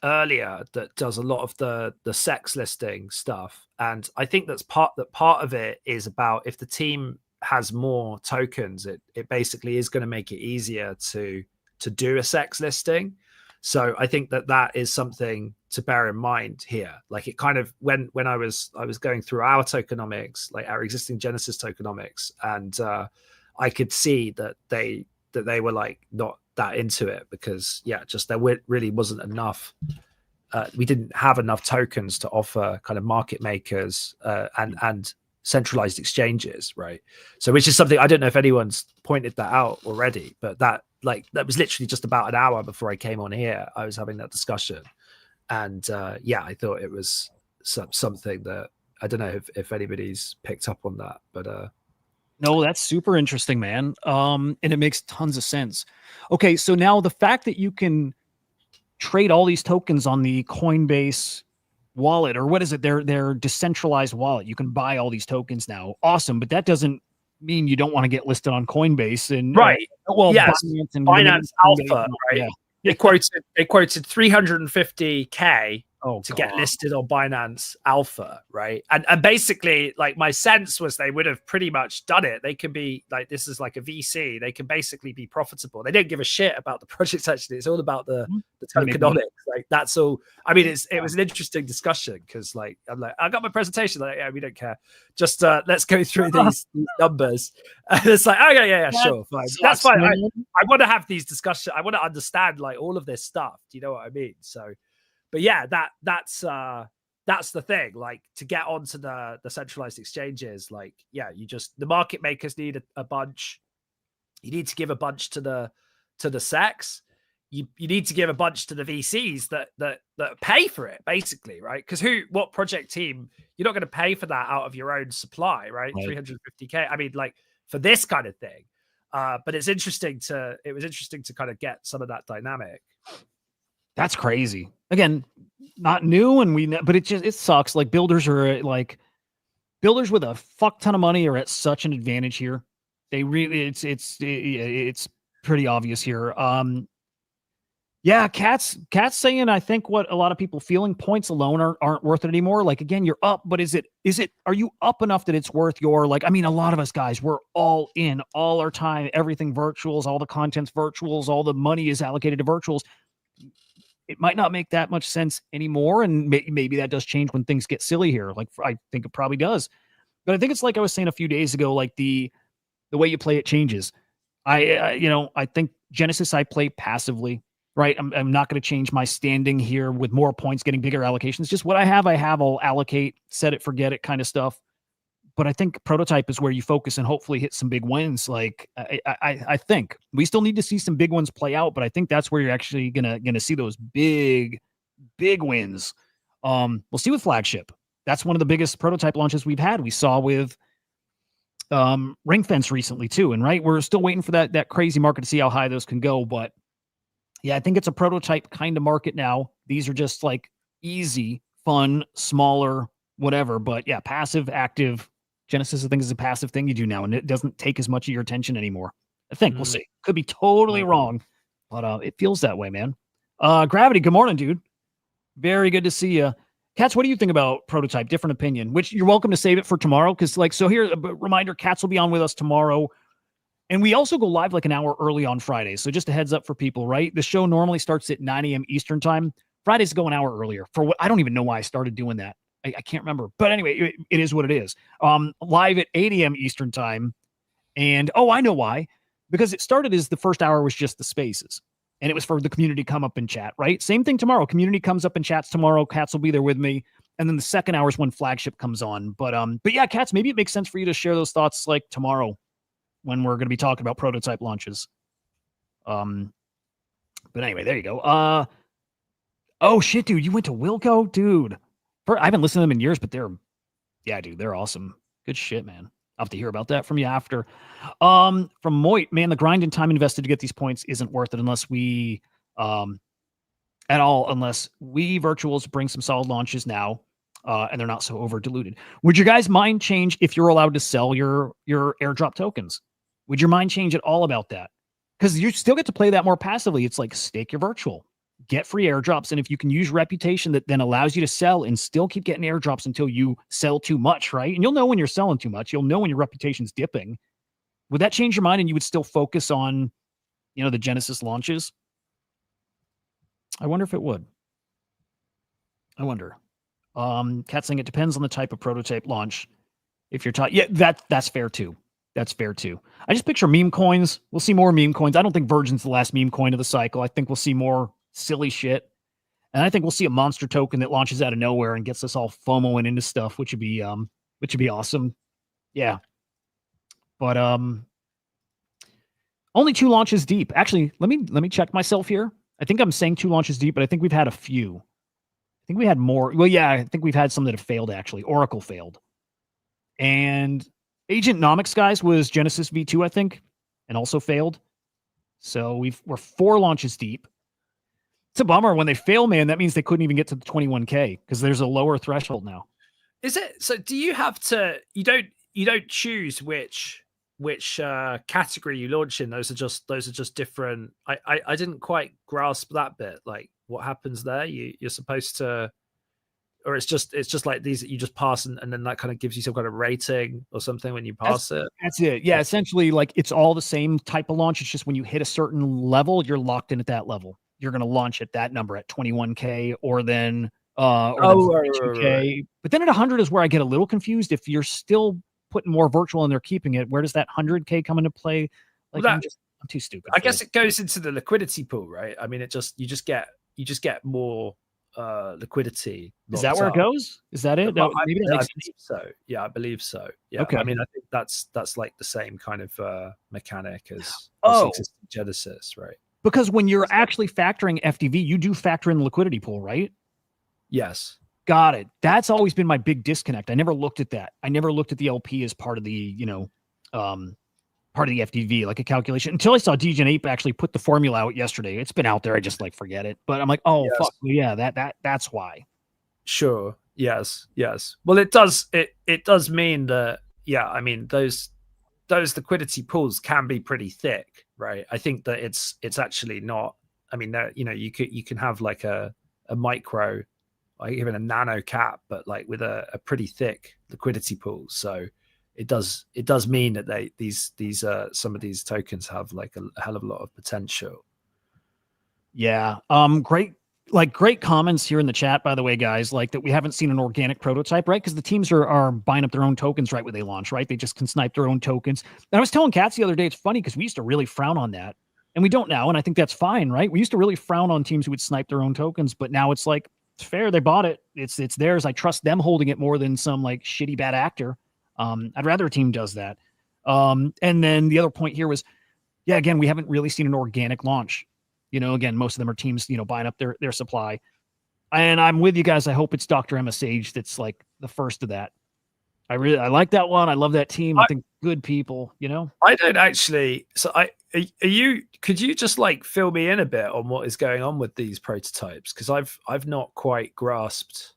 earlier that does a lot of the sex listing stuff, and I think part of it is about if the team has more tokens, it basically is going to make it easier to do a sex listing. So I think that is something to bear in mind here. Like it kind of when I was going through our tokenomics, like our existing Genesis tokenomics, and I could see that they were like not that into it because just there really wasn't enough. We didn't have enough tokens to offer kind of market makers and centralized exchanges, right? So which is something I don't know if anyone's pointed that out already, but that was literally just about an hour before I came on here. I was having that discussion, and I thought it was something that I don't know if anybody's picked up on that, but no, that's super interesting, man. And it makes tons of sense. Okay, so now the fact that you can trade all these tokens on the Coinbase wallet, or what is it? Their decentralized wallet. You can buy all these tokens now. Awesome, but that doesn't mean you don't want to get listed on Coinbase and right. Well, yes, Binance Alpha, right? Yeah. They quoted 350K to God. get listed on Binance Alpha, right? And basically, like my sense was they would have pretty much done it. They could be like, this is like a VC. They can basically be profitable. They don't give a shit about the project. Actually, it's all about the tokenomics. Like that's all. I mean, it was an interesting discussion because like I'm like, I got my presentation. Like, yeah, we don't care. Just let's go through these numbers. And it's like, okay, yeah, sure, fine. That's fine. I want to have these discussions. I want to understand like all of this stuff. Do you know what I mean? So. But yeah, that's the thing. Like to get onto the centralized exchanges, like the market makers need a bunch. You need to give a bunch to the SECs. You need to give a bunch to the VCs that pay for it, basically, right? Because what project team you're not going to pay for that out of your own supply, right? 350K. I mean, like for this kind of thing. But it was interesting to kind of get some of that dynamic. That's crazy. Again, not new, but it sucks. Like builders with a fuck ton of money are at such an advantage here. They really, it's pretty obvious here. Cat's saying, I think what a lot of people feeling, points alone aren't worth it anymore. Like again, you're up, but are you up enough that it's worth your, like, I mean, a lot of us guys, we're all in all our time, everything virtuals, all the content's virtuals, all the money is allocated to virtuals. It might not make that much sense anymore. And maybe that does change when things get silly here. Like I think it probably does, but I think it's like I was saying a few days ago, like the way you play it changes. I think Genesis, I play passively, right? I'm not going to change my standing here with more points, getting bigger allocations. Just what I have, I'll allocate, set it, forget it kind of stuff. But I think Prototype is where you focus and hopefully hit some big wins. Like I think we still need to see some big ones play out, but I think that's where you're actually gonna see those big wins. We'll see with Flagship. That's one of the biggest Prototype launches we've had. We saw with Ring Fence recently too, and right, we're still waiting for that crazy market to see how high those can go. But yeah, I think it's a Prototype kind of market now. These are just like easy, fun, smaller, whatever. But yeah, passive, active. Genesis, I think, is a passive thing you do now, and it doesn't take as much of your attention anymore. I think we'll see. Could be totally wrong, but it feels that way, man. Gravity, good morning, dude. Very good to see you. Cats, what do you think about Prototype? Different opinion, which you're welcome to save it for tomorrow. Because, so here, a reminder, Cats will be on with us tomorrow. And we also go live like an hour early on Fridays. So just a heads up for people, right? The show normally starts at 9 a.m. Eastern time. Fridays go an hour earlier. For what I don't even know why I started doing that. I can't remember. But anyway, it is what it is. Live at 8 a.m. Eastern time. And, I know why. Because it started as the first hour was just the spaces. And it was for the community to come up and chat, right? Same thing tomorrow. Community comes up and chats tomorrow. Cats will be there with me. And then the second hour is when Flagship comes on. But yeah, Cats, maybe it makes sense for you to share those thoughts like tomorrow when we're going to be talking about Prototype launches. But anyway, there you go. Oh, shit, dude. You went to Wilco? Dude. I haven't listened to them in years, but they're awesome. Good shit, man. I'll have to hear about that from you after. From Moit, man, the grind and time invested to get these points isn't worth it unless we virtuals bring some solid launches now, and they're not so over diluted. Would your guys' mind change if you're allowed to sell your airdrop tokens? Would your mind change at all about that? Because you still get to play that more passively. It's like stake your virtual. Get free airdrops, and if you can use reputation that then allows you to sell and still keep getting airdrops until you sell too much, right? And you'll know when you're selling too much. You'll know when your reputation's dipping. Would that change your mind and you would still focus on, the Genesis launches? I wonder if it would. I wonder. Cat saying it depends on the type of prototype launch. If you're talking, yeah, that's fair too. That's fair too. I just picture meme coins. We'll see more meme coins. I don't think Virgin's the last meme coin of the cycle. I think we'll see more silly shit. And I think we'll see a monster token that launches out of nowhere and gets us all FOMOing into stuff, which would be awesome. Yeah. But only 2 launches deep. Actually, let me check myself here. I think I'm saying 2 launches deep, but I think we've had a few. I think we had more. Well, yeah, I think we've had some that have failed actually. Oracle failed. And Agent Nomics, guys, was Genesis V2, I think, and also failed. So we're 4 launches deep. It's a bummer when they fail, man. That means they couldn't even get to the 21K because there's a lower threshold now. Is it? So do you have to? You don't choose which category you launch in. Those are just different. I didn't quite grasp that bit. Like what happens there? You're supposed to, or it's just like these that you just pass and then that kind of gives you some kind of rating or something when you pass it. That's it. Yeah, essentially like it's all the same type of launch. It's just when you hit a certain level, you're locked in at that level. You're going to launch at that number at 21K or then or then 42K. Right. But then at 100 is where I get a little confused. If you're still putting more virtual and they're keeping it, where does that 100K come into play? Like well, I'm too stupid. I guess it goes into the liquidity pool, right? I mean, you just get more liquidity. Is that where it goes? Is that it? No, I believe so. Yeah, I believe so. Yeah. Okay. I mean, I think that's like the same kind of mechanic as existing Genesis, right? Because when you're actually factoring FDV, you do factor in the liquidity pool, right? Yes. Got it. That's always been my big disconnect. I never looked at that. I never looked at the LP as part of the, part of the FDV, like a calculation, until I saw Degen Ape actually put the formula out yesterday. It's been out there. I just like forget it. But I'm like, oh, yes. Fuck. Yeah, that's why. Sure. Yes. Well, it does mean that, yeah, I mean, those liquidity pools can be pretty thick, right? I think that it's actually not, I mean, you can have like a micro, like even a nano cap, but like with a pretty thick liquidity pool. So it does mean that these some of these tokens have like a hell of a lot of potential. Yeah. Great comments here in the chat, by the way, guys, like that we haven't seen an organic prototype, right? Because the teams are buying up their own tokens right when they launch, right? They just can snipe their own tokens. And I was telling Katz the other day, it's funny because we used to really frown on that. And we don't now. And I think that's fine, right? We used to really frown on teams who would snipe their own tokens, but now it's like, it's fair. They bought it. It's theirs. I trust them holding it more than some like shitty bad actor. I'd rather a team does that. And then the other point here was, yeah, again, we haven't really seen an organic launch. Again, most of them are teams, buying up their supply. And I'm with you guys. I hope it's Dr. MSH that's like the first of that. I like that one. I love that team. I think good people, I don't actually. So could you just like fill me in a bit on what is going on with these prototypes? Because I've not quite grasped,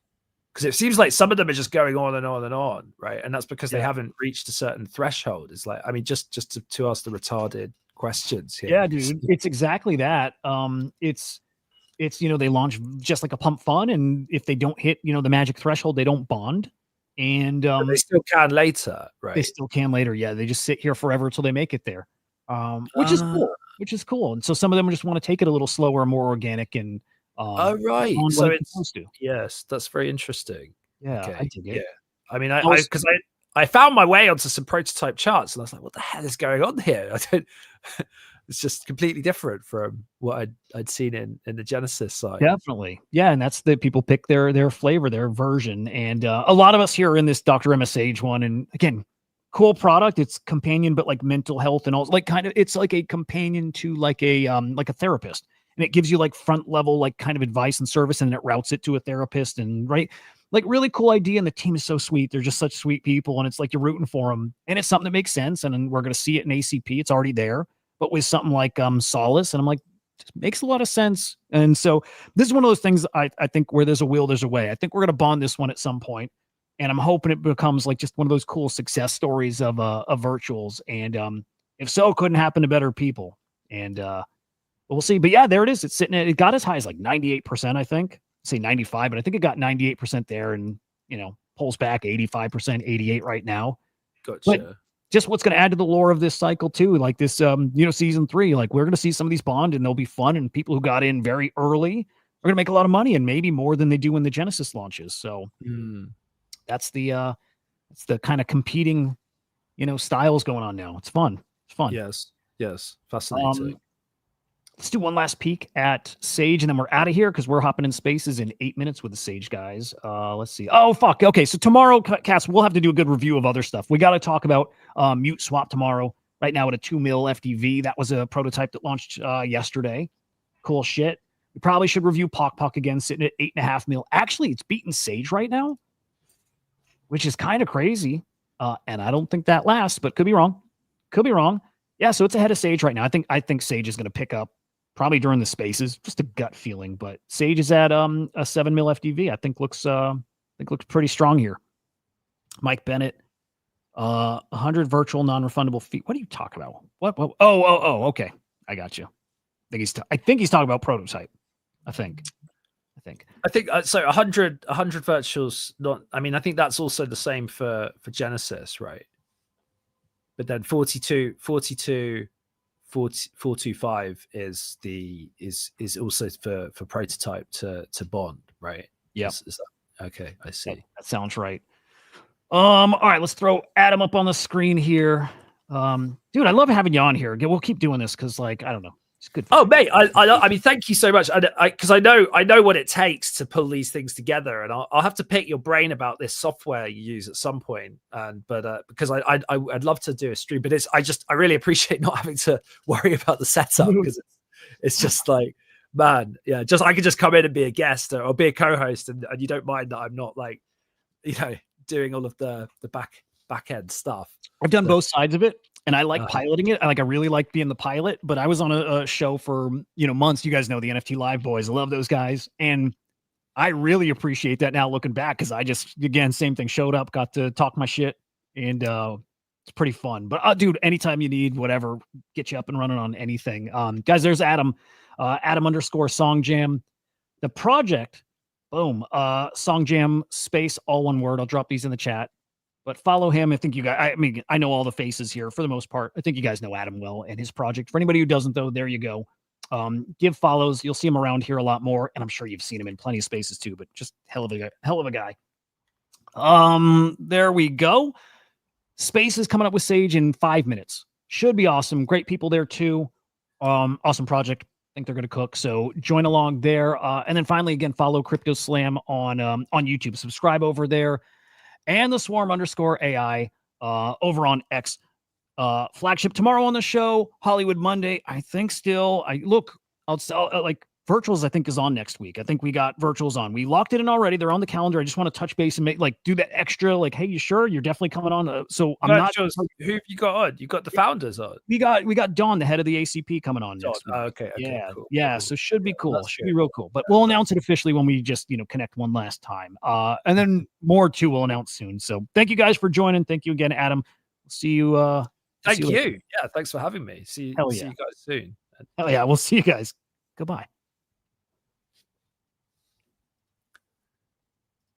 because it seems like some of them are just going on and on and on, right? And that's because they haven't reached a certain threshold. It's like, I mean, just to ask the retarded questions here. Yeah, dude, it's exactly that. It's they launch just like a pump fund, and if they don't hit the magic threshold, they don't bond, and but they still can later, right? They still can later. Yeah, they just sit here forever until they make it there, which is cool. Which is cool. And so some of them just want to take it a little slower, more organic, and oh right, so it's supposed to. Yes, that's very interesting. Yeah, okay. I dig it. Yeah, I mean, I found my way onto some prototype charts, and I was like, "What the hell is going on here?" It's just completely different from what I'd seen in the Genesis side. Definitely, yeah, and that's the people pick their flavor, their version, and a lot of us here are in this Dr. MSH one, and again, cool product. It's companion, but like mental health and all, like kind of, it's like a companion to like a therapist, and it gives you like front level like kind of advice and service, and it routes it to a therapist, and right. Like really cool idea, and the team is so sweet. They're just such sweet people, and it's like you're rooting for them, and it's something that makes sense. And we're going to see it in ACP. It's already there, but with something like Solace, and I'm like, it makes a lot of sense. And so this is one of those things I think where there's a will, there's a way. I think we're going to bond this one at some point, and I'm hoping it becomes like just one of those cool success stories of virtuals. And if so, it couldn't happen to better people. And we'll see. But yeah, there it is. It's sitting at, it got as high as like 98%, I think. Say 95, but I think it got 98% there, and pulls back 85%, 88 right now. Gotcha. But just what's going to add to the lore of this cycle too, like this season 3, like we're going to see some of these bond, and they'll be fun, and people who got in very early are gonna make a lot of money, and maybe more than they do when the Genesis launches. So that's the kind of competing, styles going on now. It's fun. It's fun. Yes, fascinating. Let's do one last peek at Sage, and then we're out of here because we're hopping in Spaces in 8 minutes with the Sage guys. Let's see. Oh, fuck. Okay, so tomorrow, Cats, we'll have to do a good review of other stuff. We got to talk about Mute Swap tomorrow. Right now at a 2 mil FDV. That was a prototype that launched yesterday. Cool shit. We probably should review PokPok again, sitting at 8.5 mil. Actually, it's beating Sage right now, which is kind of crazy. And I don't think that lasts, but could be wrong. Could be wrong. Yeah, so it's ahead of Sage right now. I think Sage is going to pick up probably during the Spaces. Just a gut feeling, but Sage is at a 7 mil FDV. I think looks pretty strong here. Mike Bennett, 100 virtual non-refundable fee. What are you talking about? What? Oh, okay. I got you. I think he's talking about prototype. I think so. 100 virtuals. Not. I mean, I think that's also the same for Genesis, right? But then 425 is also for prototype to bond, right? Yeah. Okay? I see. That sounds right. All right, let's throw Adam up on the screen here. Dude, I love having you on here. We'll keep doing this because, I don't know, it's good. Oh, mate, I mean, thank you so much. Because I know what it takes to pull these things together, and I'll have to pick your brain about this software you use at some point. But because I'd love to do a stream, but I really appreciate not having to worry about the setup because it's just like, man, yeah, I could just come in and be a guest or be a co-host, and you don't mind that I'm not doing all of the back end stuff. I've done both sides of it, and I like piloting it. I really like being the pilot, but I was on a show for months. You guys know the NFT Live boys. I love those guys, and I really appreciate that now looking back because I just, again, same thing, showed up, got to talk my shit, and it's pretty fun. But dude, anytime you need whatever, get you up and running on anything. Guys, there's Adam, Adam_Song Jam, the project. Boom. Song Jam space, all one word. I'll drop these in the chat. But follow him. I think you guys, I mean, I know all the faces here for the most part. I think you guys know Adam well and his project. For anybody who doesn't, though, there you go. Give follows. You'll see him around here a lot more. And I'm sure you've seen him in plenty of spaces too, but just hell of a guy. There we go. Space is coming up with Sage in 5 minutes. Should be awesome. Great people there too. Awesome project. Think they're going to cook. So join along there. And then finally, again, follow CryptoSlam on YouTube. Subscribe over there. And the Swarm_AI over on X. Flagship tomorrow on the show. Hollywood Monday. I think still. I'll virtuals, I think, is on next week. I think we got virtuals on. We locked it in already. They're on the calendar. I just want to touch base and do that extra. Hey, you sure? You're definitely coming on. So I'm not sure. Who have you got on? You got the founders on. We got Don, the head of the ACP, coming on next week. Okay. Yeah. Cool. Yeah. So should be cool. Should be real cool. But we'll announce it officially when we just connect one last time. And then more too we'll announce soon. So thank you guys for joining. Thank you again, Adam. See you. Thank you. Yeah. Thanks for having me. See you guys soon. Hell yeah. We'll see you guys. Goodbye.